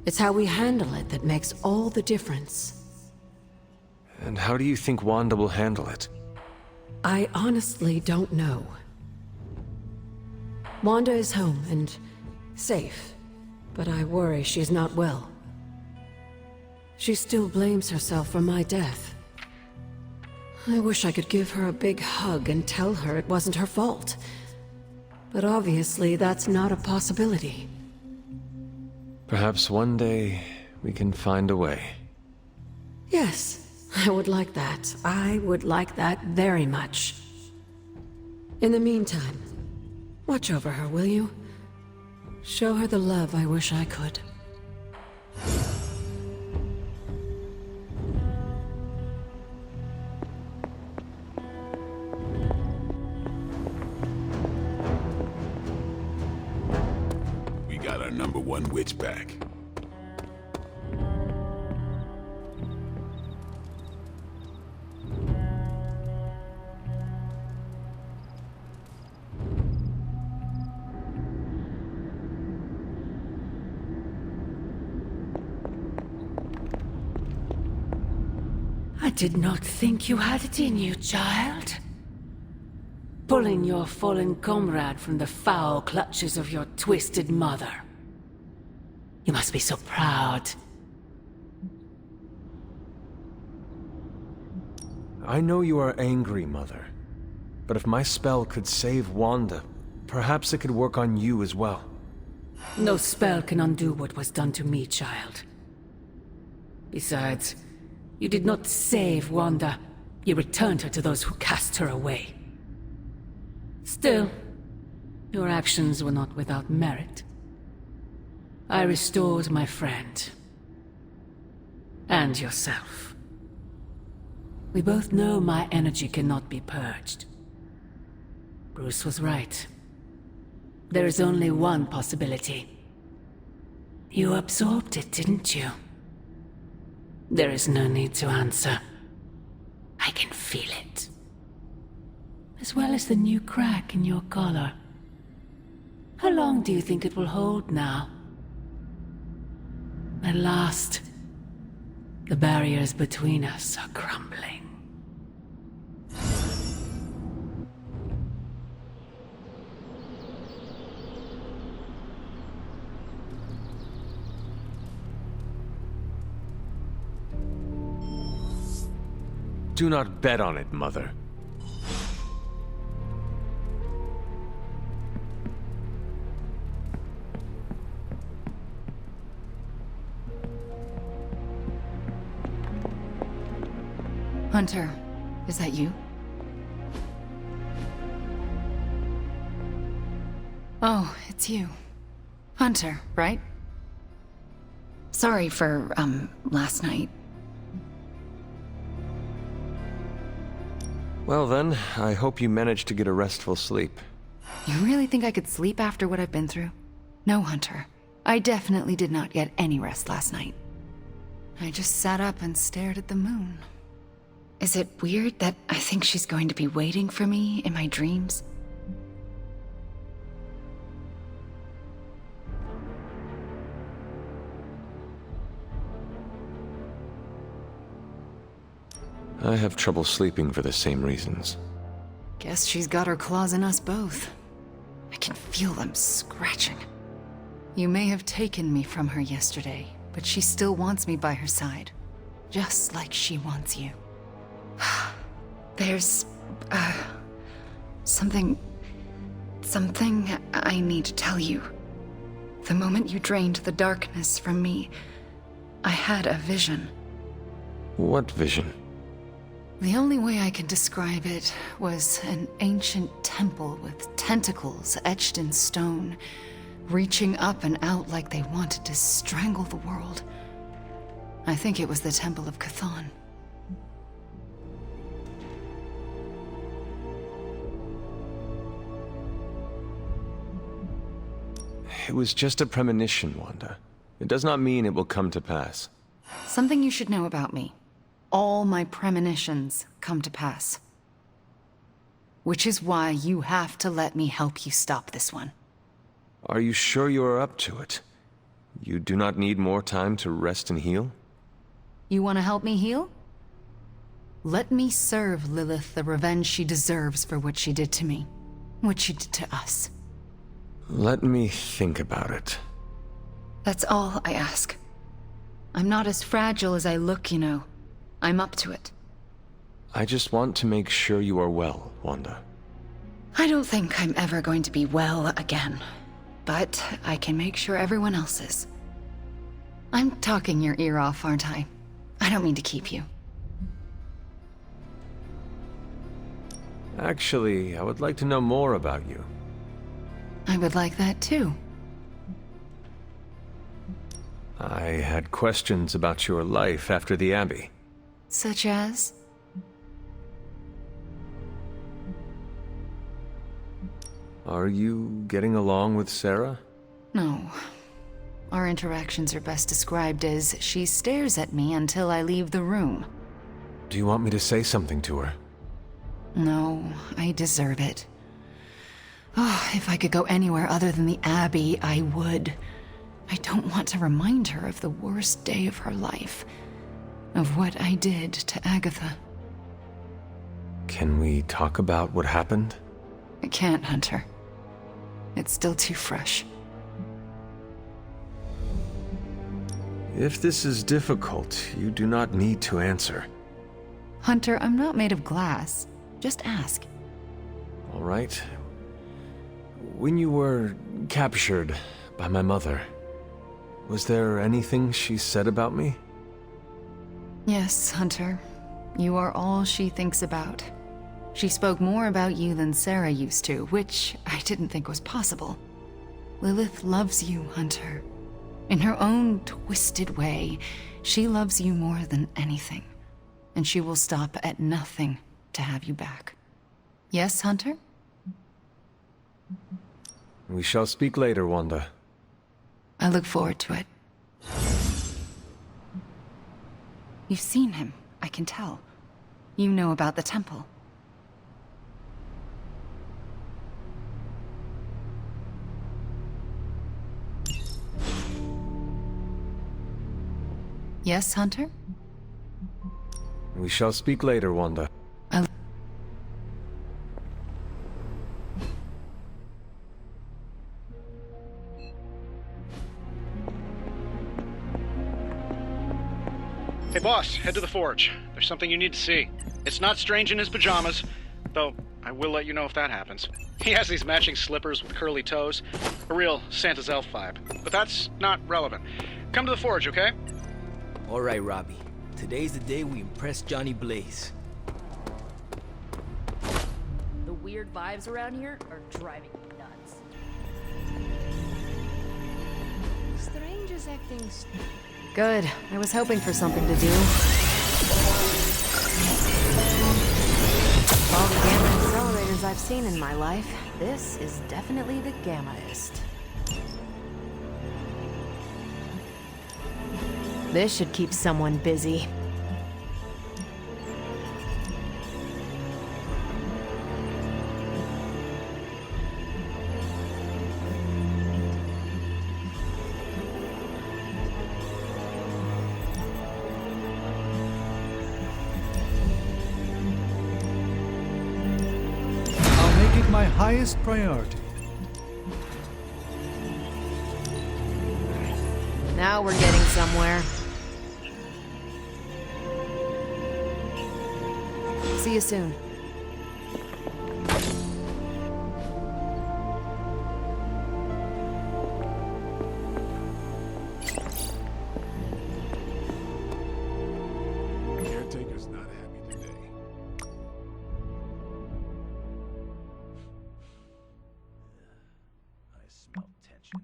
[SPEAKER 6] It's how we handle it that makes all the difference.
[SPEAKER 9] And how do you think Wanda will handle it?
[SPEAKER 6] I honestly don't know. Wanda is home and safe, but I worry she's not well. She still blames herself for my death. I wish I could give her a big hug and tell her it wasn't her fault. But obviously that's not a possibility.
[SPEAKER 9] Perhaps one day we can find a way.
[SPEAKER 6] Yes, I would like that. I would like that very much. In the meantime, watch over her, will you? Show her the love I wish I could.
[SPEAKER 4] We got our #1 witch back.
[SPEAKER 6] I did not think you had it in you, child. Pulling your fallen comrade from the foul clutches of your twisted mother. You must be so proud.
[SPEAKER 9] I know you are angry, Mother. But if my spell could save Wanda, perhaps it could work on you as well.
[SPEAKER 6] No spell can undo what was done to me, child. Besides, you did not save Wanda. You returned her to those who cast her away. Still, your actions were not without merit. I restored my friend. And yourself. We both know my energy cannot be purged. Bruce was right. There is only one possibility. You absorbed it, didn't you? There is no need to answer. I can feel it. As well as the new crack in your collar. How long do you think it will hold now? At last, the barriers between us are crumbling.
[SPEAKER 9] Do not bet on it, Mother.
[SPEAKER 12] Hunter, is that you? Oh, it's you. Hunter, right? Sorry for, last night.
[SPEAKER 9] Well then, I hope you managed to get a restful sleep.
[SPEAKER 12] You really think I could sleep after what I've been through? No, Hunter. I definitely did not get any rest last night. I just sat up and stared at the moon. Is it weird that I think she's going to be waiting for me in my dreams?
[SPEAKER 9] I have trouble sleeping for the same reasons.
[SPEAKER 12] Guess she's got her claws in us both. I can feel them scratching. You may have taken me from her yesterday, but she still wants me by her side. Just like she wants you. There's... something I need to tell you. The moment you drained the darkness from me, I had a vision.
[SPEAKER 9] What vision?
[SPEAKER 12] The only way I can describe it was an ancient temple with tentacles etched in stone, reaching up and out like they wanted to strangle the world. I think it was the Temple of Chthon.
[SPEAKER 9] It was just a premonition, Wanda. It does not mean it will come to pass.
[SPEAKER 12] Something you should know about me. All my premonitions come to pass. Which is why you have to let me help you stop this one.
[SPEAKER 9] Are you sure you are up to it? You do not need more time to rest and heal?
[SPEAKER 12] You want to help me heal? Let me serve Lilith the revenge she deserves for what she did to me. What she did to us.
[SPEAKER 9] Let me think about it.
[SPEAKER 12] That's all I ask. I'm not as fragile as I look, you know. I'm up to it.
[SPEAKER 9] I just want to make sure you are well, Wanda.
[SPEAKER 12] I don't think I'm ever going to be well again. But I can make sure everyone else is. I'm talking your ear off, aren't I? I don't mean to keep you.
[SPEAKER 9] Actually, I would like to know more about you.
[SPEAKER 12] I would like that too.
[SPEAKER 9] I had questions about your life after the Abbey.
[SPEAKER 12] Such as?
[SPEAKER 9] Are you getting along with Sarah?
[SPEAKER 12] No. Our interactions are best described as she stares at me until I leave the room.
[SPEAKER 9] Do you want me to say something to her?
[SPEAKER 12] No, I deserve it. Oh, if I could go anywhere other than the Abbey, I would. I don't want to remind her of the worst day of her life. Of what I did to Agatha.
[SPEAKER 9] Can we talk about what happened?
[SPEAKER 12] I can't, Hunter. It's still too fresh.
[SPEAKER 9] If this is difficult, you do not need to answer.
[SPEAKER 12] Hunter, I'm not made of glass. Just ask.
[SPEAKER 9] All right. When you were captured by my mother, was there anything she said about me?
[SPEAKER 12] Yes, Hunter. You are all she thinks about. She spoke more about you than Sarah used to, which I didn't think was possible. Lilith loves you, Hunter. In her own twisted way, she loves you more than anything. And she will stop at nothing to have you back. Yes, Hunter?
[SPEAKER 9] We shall speak later, Wanda.
[SPEAKER 12] I look forward to it. You've seen him, I can tell. You know about the temple. Yes, Hunter?
[SPEAKER 9] We shall speak later, Wanda.
[SPEAKER 1] Hey boss, head to the forge. There's something you need to see. It's not Strange in his pajamas, though I will let you know if that happens. He has these matching slippers with curly toes. A real Santa's elf vibe. But that's not relevant. Come to the forge, okay?
[SPEAKER 16] All right, Robbie. Today's the day we impress Johnny Blaze.
[SPEAKER 8] The weird vibes around here are driving me nuts.
[SPEAKER 7] Strange is acting
[SPEAKER 2] Good. I was hoping for something to do. Of all the gamma accelerators I've seen in my life, this is definitely the gammaest. This should keep someone busy.
[SPEAKER 14] My highest priority.
[SPEAKER 2] Now we're getting somewhere. See you soon.
[SPEAKER 4] Caretaker's not happy today.
[SPEAKER 16] I smell tension.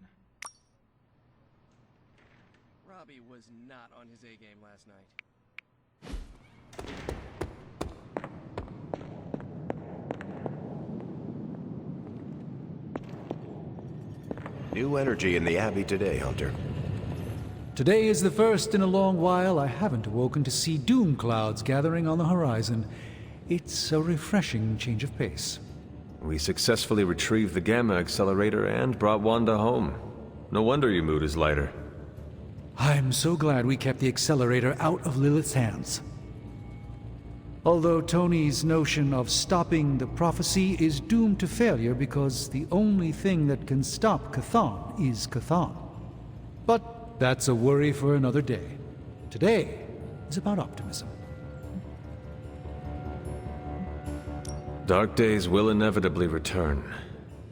[SPEAKER 16] Robbie was not on his A game last night.
[SPEAKER 15] New energy in the Abbey today, Hunter.
[SPEAKER 14] Today is the first in a long while I haven't awoken to see doom clouds gathering on the horizon. It's a refreshing change of pace.
[SPEAKER 9] We successfully retrieved the Gamma Accelerator and brought Wanda home. No wonder your mood is lighter.
[SPEAKER 14] I'm so glad we kept the accelerator out of Lilith's hands. Although Tony's notion of stopping the prophecy is doomed to failure because the only thing that can stop Chthon is Chthon. But that's a worry for another day. Today is about optimism.
[SPEAKER 9] Dark days will inevitably return,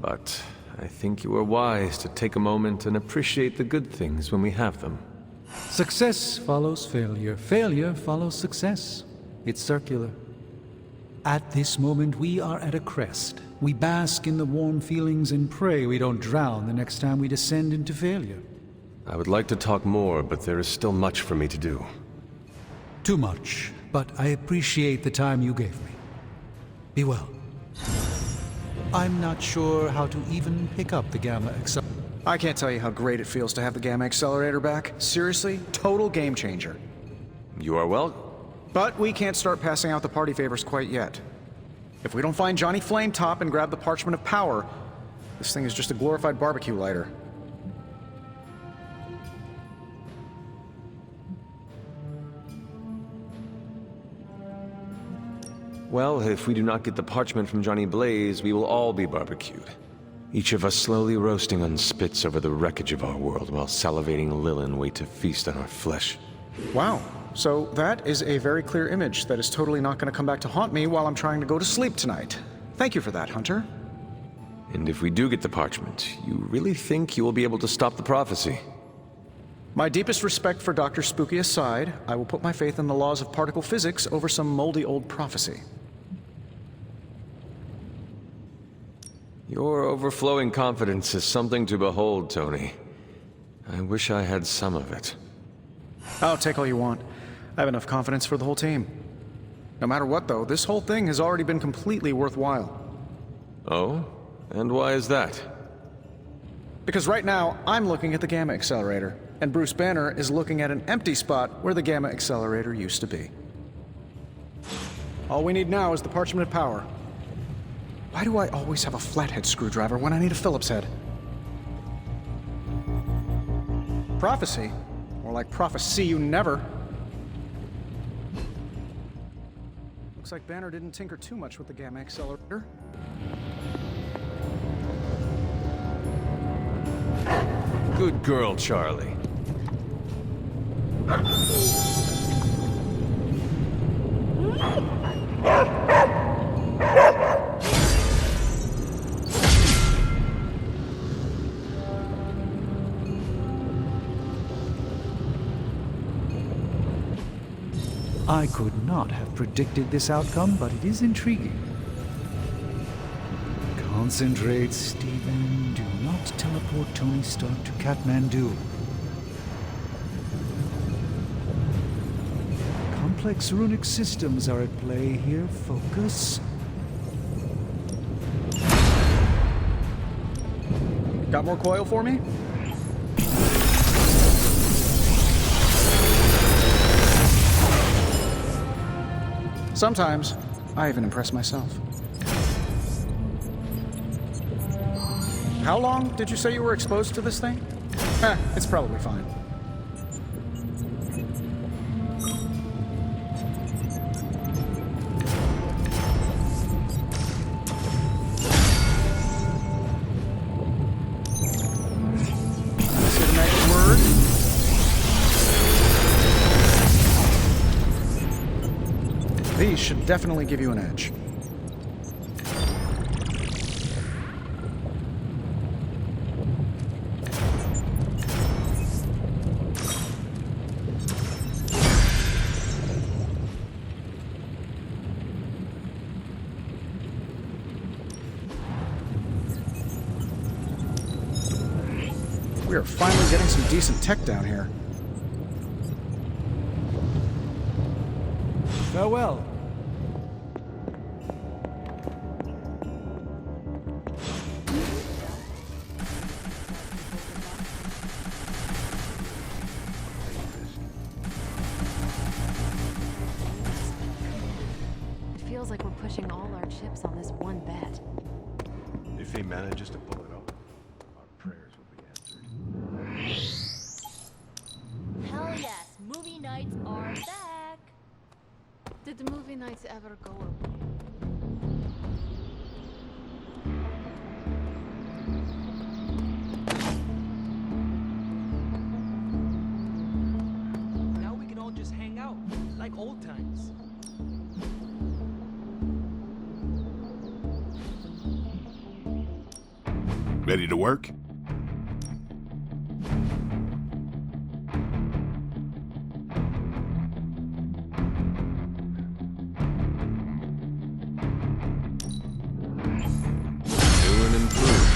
[SPEAKER 9] but I think you are wise to take a moment and appreciate the good things when we have them.
[SPEAKER 14] Success follows failure. Failure follows success. It's circular. At this moment, we are at a crest. We bask in the warm feelings and pray we don't drown the next time we descend into failure.
[SPEAKER 9] I would like to talk more, but there is still much for me to do.
[SPEAKER 14] Too much, but I appreciate the time you gave me. Be well. I'm not sure how to even pick up the Gamma Accelerator.
[SPEAKER 1] I can't tell you how great it feels to have the Gamma Accelerator back. Seriously, total game changer.
[SPEAKER 9] You are welcome.
[SPEAKER 1] But we can't start passing out the party favors quite yet. If we don't find Johnny Flametop and grab the Parchment of Power, this thing is just a glorified barbecue lighter.
[SPEAKER 9] Well, if we do not get the parchment from Johnny Blaze, we will all be barbecued. Each of us slowly roasting on spits over the wreckage of our world while salivating Lilin wait to feast on our flesh.
[SPEAKER 1] Wow. So that is a very clear image that is totally not going to come back to haunt me while I'm trying to go to sleep tonight. Thank you for that, Hunter.
[SPEAKER 9] And if we do get the parchment, you really think you will be able to stop the prophecy?
[SPEAKER 1] My deepest respect for Dr. Spooky aside, I will put my faith in the laws of particle physics over some moldy old prophecy.
[SPEAKER 9] Your overflowing confidence is something to behold, Tony. I wish I had some of it.
[SPEAKER 1] Oh, take all you want. I have enough confidence for the whole team. No matter what, though, this whole thing has already been completely worthwhile.
[SPEAKER 9] Oh? And why is that?
[SPEAKER 1] Because right now, I'm looking at the Gamma Accelerator, and Bruce Banner is looking at an empty spot where the Gamma Accelerator used to be. All we need now is the Parchment of Power. Why do I always have a flathead screwdriver when I need a Phillips head? Prophecy? More like prophecy you never. Looks like Banner didn't tinker too much with the Gamma Accelerator.
[SPEAKER 9] Good girl, Charlie.
[SPEAKER 14] I could not have predicted this outcome, but it is intriguing. Concentrate, Stephen. Do not teleport Tony Stark to Kathmandu. Complex runic systems are at play here. Focus.
[SPEAKER 1] Got more coil for me? Sometimes, I even impress myself. How long did you say you were exposed to this thing? It's probably fine. Say the next word. These should definitely give you an edge. We are finally getting some decent tech down here.
[SPEAKER 14] Farewell.
[SPEAKER 2] It feels like we're pushing all our chips on this one bet.
[SPEAKER 15] If he manages to pull it off, our prayers will be answered.
[SPEAKER 8] Hell yes, movie nights are back.
[SPEAKER 7] Did the movie nights ever go away?
[SPEAKER 16] Now we can all just hang out, like old times.
[SPEAKER 4] Ready to work?
[SPEAKER 9] New and improved.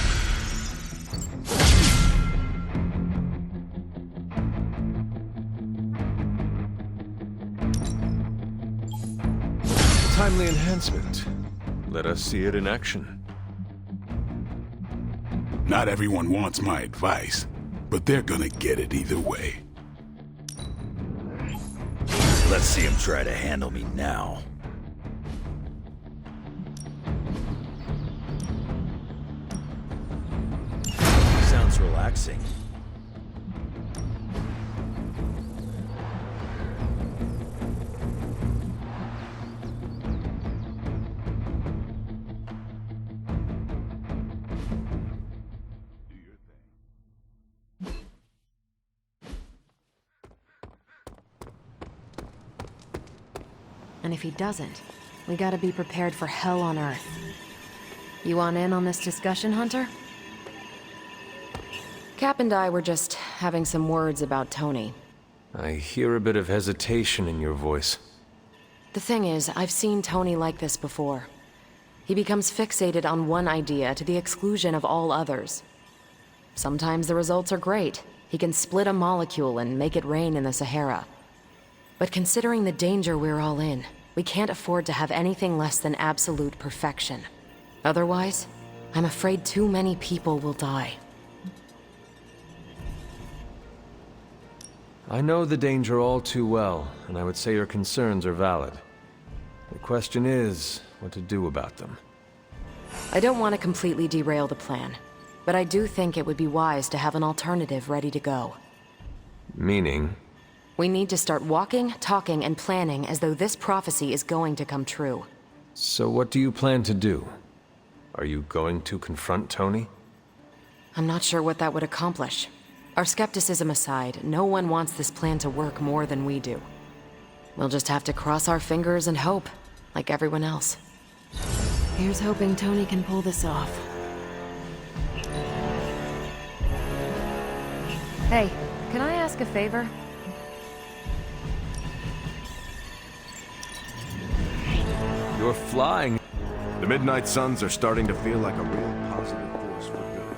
[SPEAKER 9] Timely enhancement. Let us see it in action.
[SPEAKER 4] Not everyone wants my advice, but they're gonna get it either way.
[SPEAKER 11] Let's see him try to handle me now. Sounds relaxing.
[SPEAKER 2] And if he doesn't, we gotta be prepared for hell on Earth. You want in on this discussion, Hunter? Cap and I were just having some words about Tony.
[SPEAKER 9] I hear a bit of hesitation in your voice.
[SPEAKER 2] The thing is, I've seen Tony like this before. He becomes fixated on one idea to the exclusion of all others. Sometimes the results are great. He can split a molecule and make it rain in the Sahara. But considering the danger we're all in, we can't afford to have anything less than absolute perfection. Otherwise, I'm afraid too many people will die.
[SPEAKER 9] I know the danger all too well, and I would say your concerns are valid. The question is, what to do about them.
[SPEAKER 2] I don't want to completely derail the plan, but I do think it would be wise to have an alternative ready to go.
[SPEAKER 9] Meaning?
[SPEAKER 2] We need to start walking, talking, and planning as though this prophecy is going to come true.
[SPEAKER 9] So what do you plan to do? Are you going to confront Tony?
[SPEAKER 2] I'm not sure what that would accomplish. Our skepticism aside, no one wants this plan to work more than we do. We'll just have to cross our fingers and hope, like everyone else. Here's hoping Tony can pull this off. Hey, can I ask a favor?
[SPEAKER 9] You're flying.
[SPEAKER 15] The Midnight Suns are starting to feel like a real positive force for good.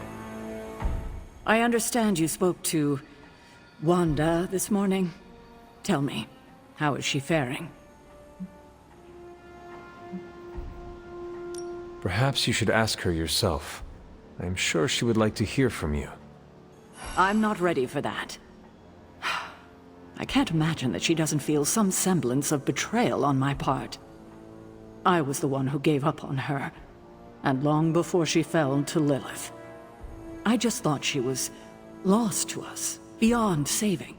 [SPEAKER 6] I understand you spoke to Wanda this morning. Tell me, how is she faring?
[SPEAKER 9] Perhaps you should ask her yourself. I'm sure she would like to hear from you.
[SPEAKER 6] I'm not ready for that. I can't imagine that she doesn't feel some semblance of betrayal on my part. I was the one who gave up on her, and long before she fell to Lilith. I just thought she was lost to us, beyond saving.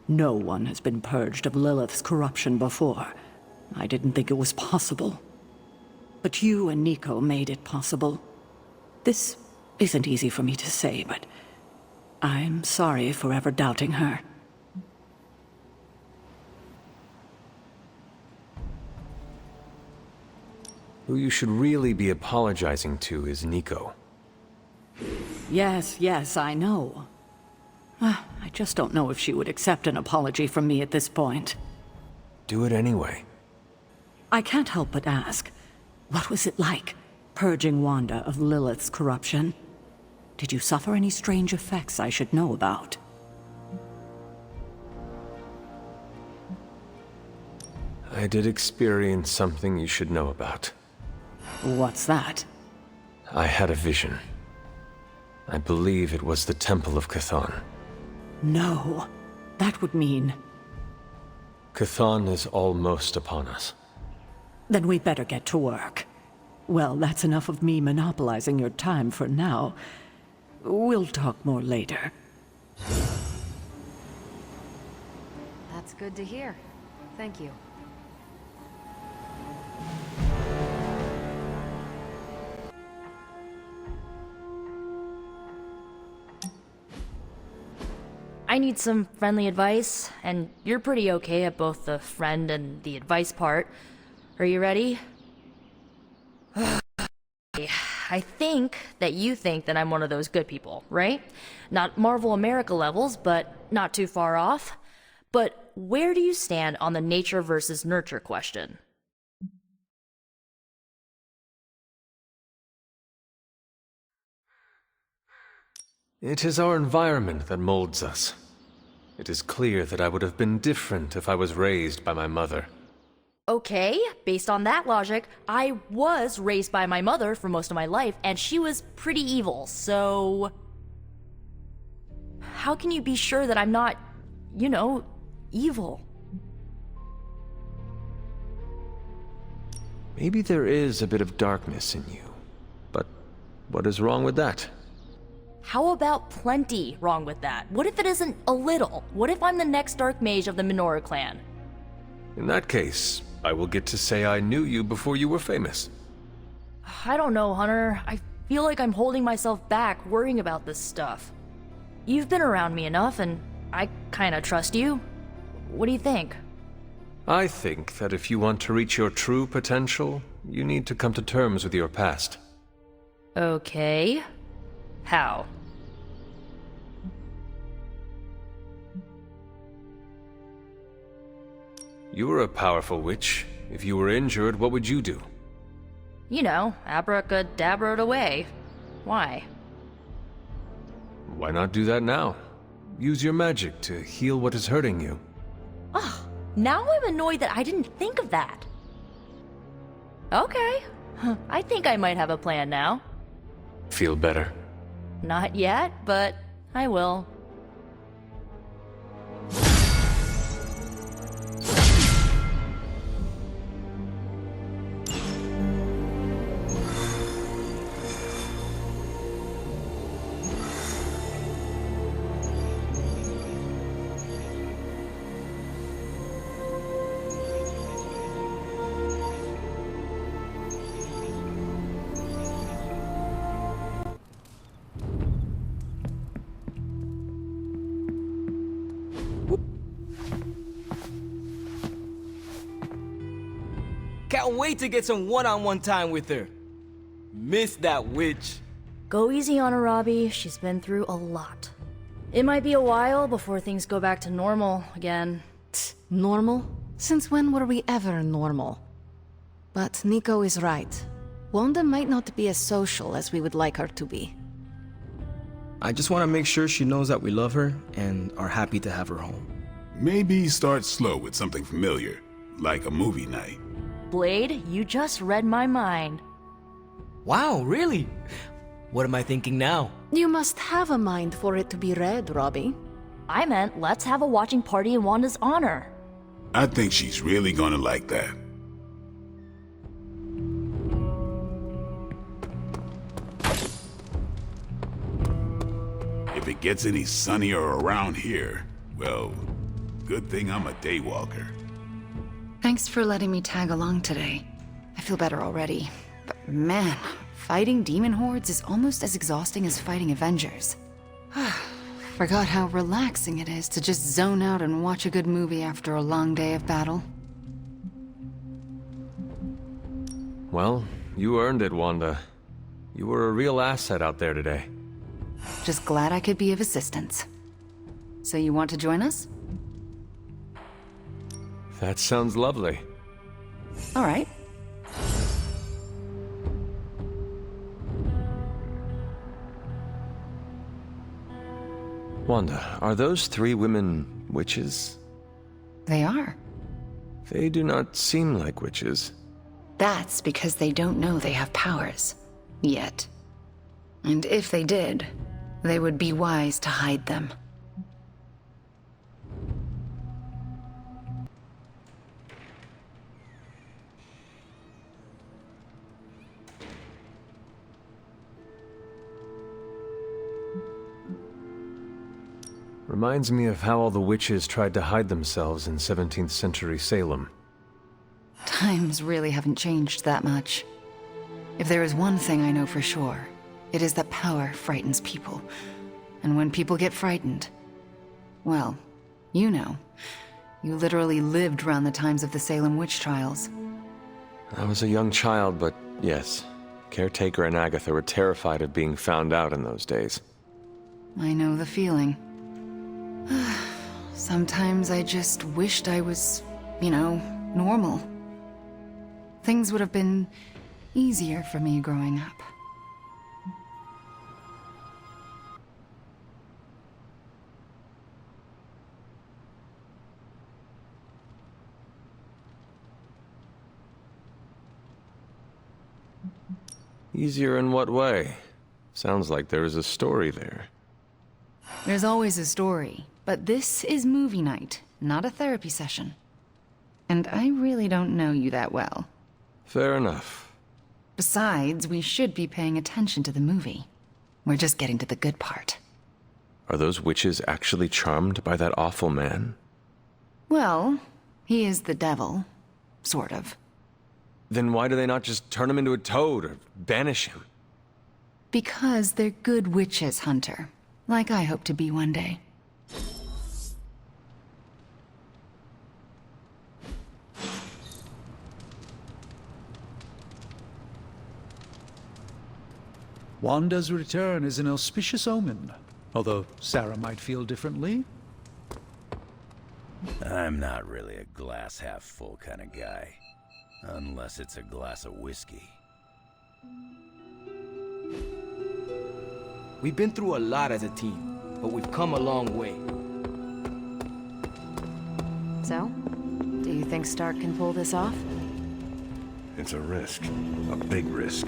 [SPEAKER 6] No one has been purged of Lilith's corruption before. I didn't think it was possible. But you and Nico made it possible. This isn't easy for me to say, but I'm sorry for ever doubting her.
[SPEAKER 9] Who you should really be apologizing to is Nico.
[SPEAKER 6] Yes, I know. I just don't know if she would accept an apology from me at this point.
[SPEAKER 9] Do it anyway.
[SPEAKER 6] I can't help but ask, what was it like, purging Wanda of Lilith's corruption? Did you suffer any strange effects I should know about?
[SPEAKER 9] I did experience something you should know about.
[SPEAKER 6] What's that?
[SPEAKER 9] I had a vision. I believe it was the Temple of Chthon.
[SPEAKER 6] No. That would mean...
[SPEAKER 9] Chthon is almost upon us.
[SPEAKER 6] Then we better get to work. Well, that's enough of me monopolizing your time for now. We'll talk more later.
[SPEAKER 2] That's good to hear. Thank you.
[SPEAKER 8] I need some friendly advice, and you're pretty okay at both the friend and the advice part. Are you ready? I think that you think that I'm one of those good people, right? Not Marvel America levels, but not too far off. But where do you stand on the nature versus nurture question?
[SPEAKER 9] It is our environment that molds us. It is clear that I would have been different if I was raised by my mother.
[SPEAKER 8] Okay, based on that logic, I was raised by my mother for most of my life, and she was pretty evil, so... How can you be sure that I'm not, evil?
[SPEAKER 9] Maybe there is a bit of darkness in you. But what is wrong with that?
[SPEAKER 8] How about plenty wrong with that? What if it isn't a little? What if I'm the next Dark Mage of the Minoru clan?
[SPEAKER 9] In that case, I will get to say I knew you before you were famous.
[SPEAKER 8] I don't know, Hunter. I feel like I'm holding myself back worrying about this stuff. You've been around me enough, and I kinda trust you. What do you think?
[SPEAKER 9] I think that if you want to reach your true potential, you need to come to terms with your past.
[SPEAKER 8] Okay. How?
[SPEAKER 9] You were a powerful witch. If you were injured, what would you do?
[SPEAKER 8] Abracadabra it away. Why?
[SPEAKER 9] Why not do that now? Use your magic to heal what is hurting you.
[SPEAKER 8] Ugh, now I'm annoyed that I didn't think of that. Okay, I think I might have a plan now.
[SPEAKER 9] Feel better?
[SPEAKER 8] Not yet, but I will.
[SPEAKER 16] Can't wait to get some one-on-one time with her. Miss that witch.
[SPEAKER 8] Go easy on her, Robbie. She's been through a lot. It might be a while before things go back to normal again.
[SPEAKER 7] Normal? Since when were we ever normal? But Nico is right. Wanda might not be as social as we would like her to be.
[SPEAKER 17] I just want to make sure she knows that we love her and are happy to have her home.
[SPEAKER 4] Maybe start slow with something familiar, like a movie night.
[SPEAKER 8] Blade, you just read my mind.
[SPEAKER 16] Wow, really? What am I thinking now?
[SPEAKER 7] You must have a mind for it to be read, Robbie.
[SPEAKER 8] I meant let's have a watching party in Wanda's honor.
[SPEAKER 4] I think she's really gonna like that. If it gets any sunnier around here, well, good thing I'm a daywalker.
[SPEAKER 12] Thanks for letting me tag along today. I feel better already. But man, fighting demon hordes is almost as exhausting as fighting Avengers. Forgot how relaxing it is to just zone out and watch a good movie after a long day of battle.
[SPEAKER 9] Well, you earned it, Wanda. You were a real asset out there today.
[SPEAKER 12] Just glad I could be of assistance. So you want to join us?
[SPEAKER 9] That sounds lovely.
[SPEAKER 12] All right.
[SPEAKER 9] Wanda, are those three women witches?
[SPEAKER 12] They are.
[SPEAKER 9] They do not seem like witches.
[SPEAKER 12] That's because they don't know they have powers. Yet. And if they did, they would be wise to hide them.
[SPEAKER 9] Reminds me of how all the witches tried to hide themselves in 17th century Salem.
[SPEAKER 12] Times really haven't changed that much. If there is one thing I know for sure, it is that power frightens people. And when people get frightened, well, you know. You literally lived around the times of the Salem witch trials.
[SPEAKER 9] I was a young child, but yes, Caretaker and Agatha were terrified of being found out in those days.
[SPEAKER 12] I know the feeling. Sometimes I just wished I was, normal. Things would have been easier for me growing up.
[SPEAKER 9] Easier in what way? Sounds like there is a story there.
[SPEAKER 12] There's always a story, but this is movie night, not a therapy session. And I really don't know you that well.
[SPEAKER 9] Fair enough.
[SPEAKER 12] Besides, we should be paying attention to the movie. We're just getting to the good part.
[SPEAKER 9] Are those witches actually charmed by that awful man?
[SPEAKER 12] Well, he is the devil. Sort of.
[SPEAKER 9] Then why do they not just turn him into a toad or banish him?
[SPEAKER 12] Because they're good witches, Hunter. Like I hope to be one day.
[SPEAKER 14] Wanda's return is an auspicious omen, although Sarah might feel differently.
[SPEAKER 11] I'm not really a glass half full kind of guy. Unless it's a glass of whiskey.
[SPEAKER 16] We've been through a lot as a team, but we've come a long way.
[SPEAKER 2] So, do you think Stark can pull this off?
[SPEAKER 15] It's a risk. A big risk.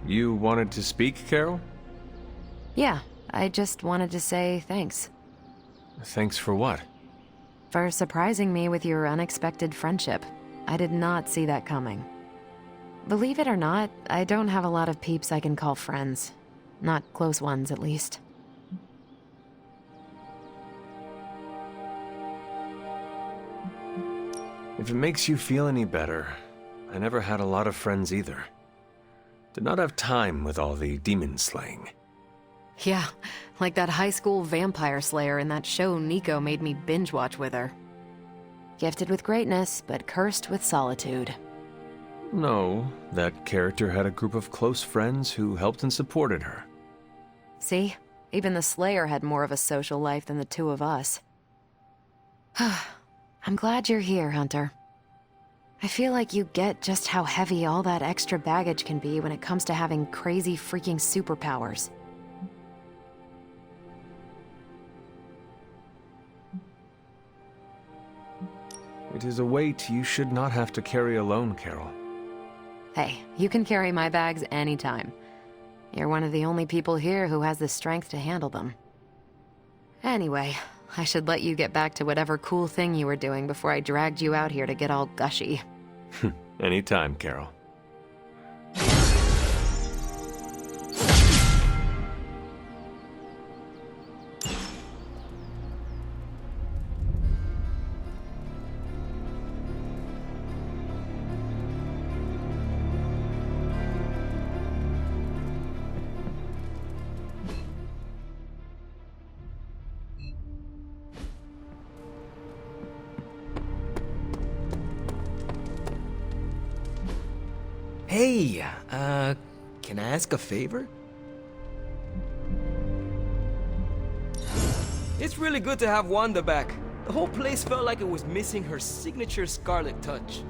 [SPEAKER 9] You wanted to speak, Carol?
[SPEAKER 2] Yeah, I just wanted to say thanks.
[SPEAKER 9] Thanks for what?
[SPEAKER 2] For surprising me with your unexpected friendship. I did not see that coming. Believe it or not, I don't have a lot of peeps I can call friends. Not close ones, at least.
[SPEAKER 9] If it makes you feel any better, I never had a lot of friends either. Did not have time with all the demon slaying.
[SPEAKER 2] Yeah, like that high school vampire slayer in that show Nico made me binge watch with her. Gifted with greatness, but cursed with solitude.
[SPEAKER 9] No, that character had a group of close friends who helped and supported her.
[SPEAKER 2] See? Even the Slayer had more of a social life than the two of us. I'm glad you're here, Hunter. I feel like you get just how heavy all that extra baggage can be when it comes to having crazy freaking superpowers.
[SPEAKER 9] It is a weight you should not have to carry alone, Carol.
[SPEAKER 2] Hey, you can carry my bags anytime. You're one of the only people here who has the strength to handle them. Anyway, I should let you get back to whatever cool thing you were doing before I dragged you out here to get all gushy.
[SPEAKER 9] Anytime, Carol.
[SPEAKER 16] Hey, can I ask a favor? It's really good to have Wanda back. The whole place felt like it was missing her signature Scarlet touch.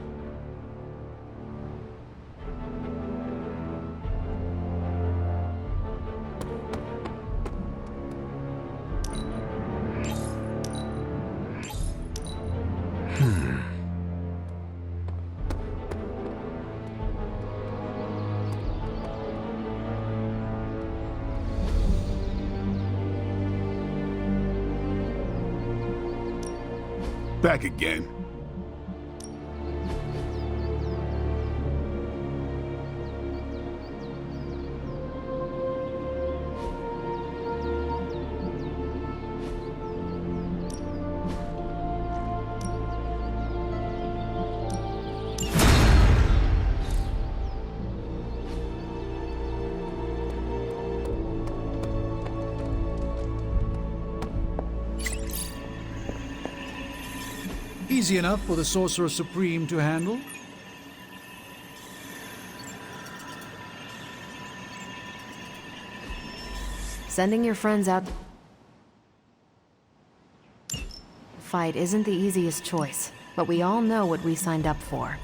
[SPEAKER 4] Back again.
[SPEAKER 14] Easy enough for the Sorcerer Supreme to handle.
[SPEAKER 2] Sending your friends out to fight isn't the easiest choice, but we all know what we signed up for.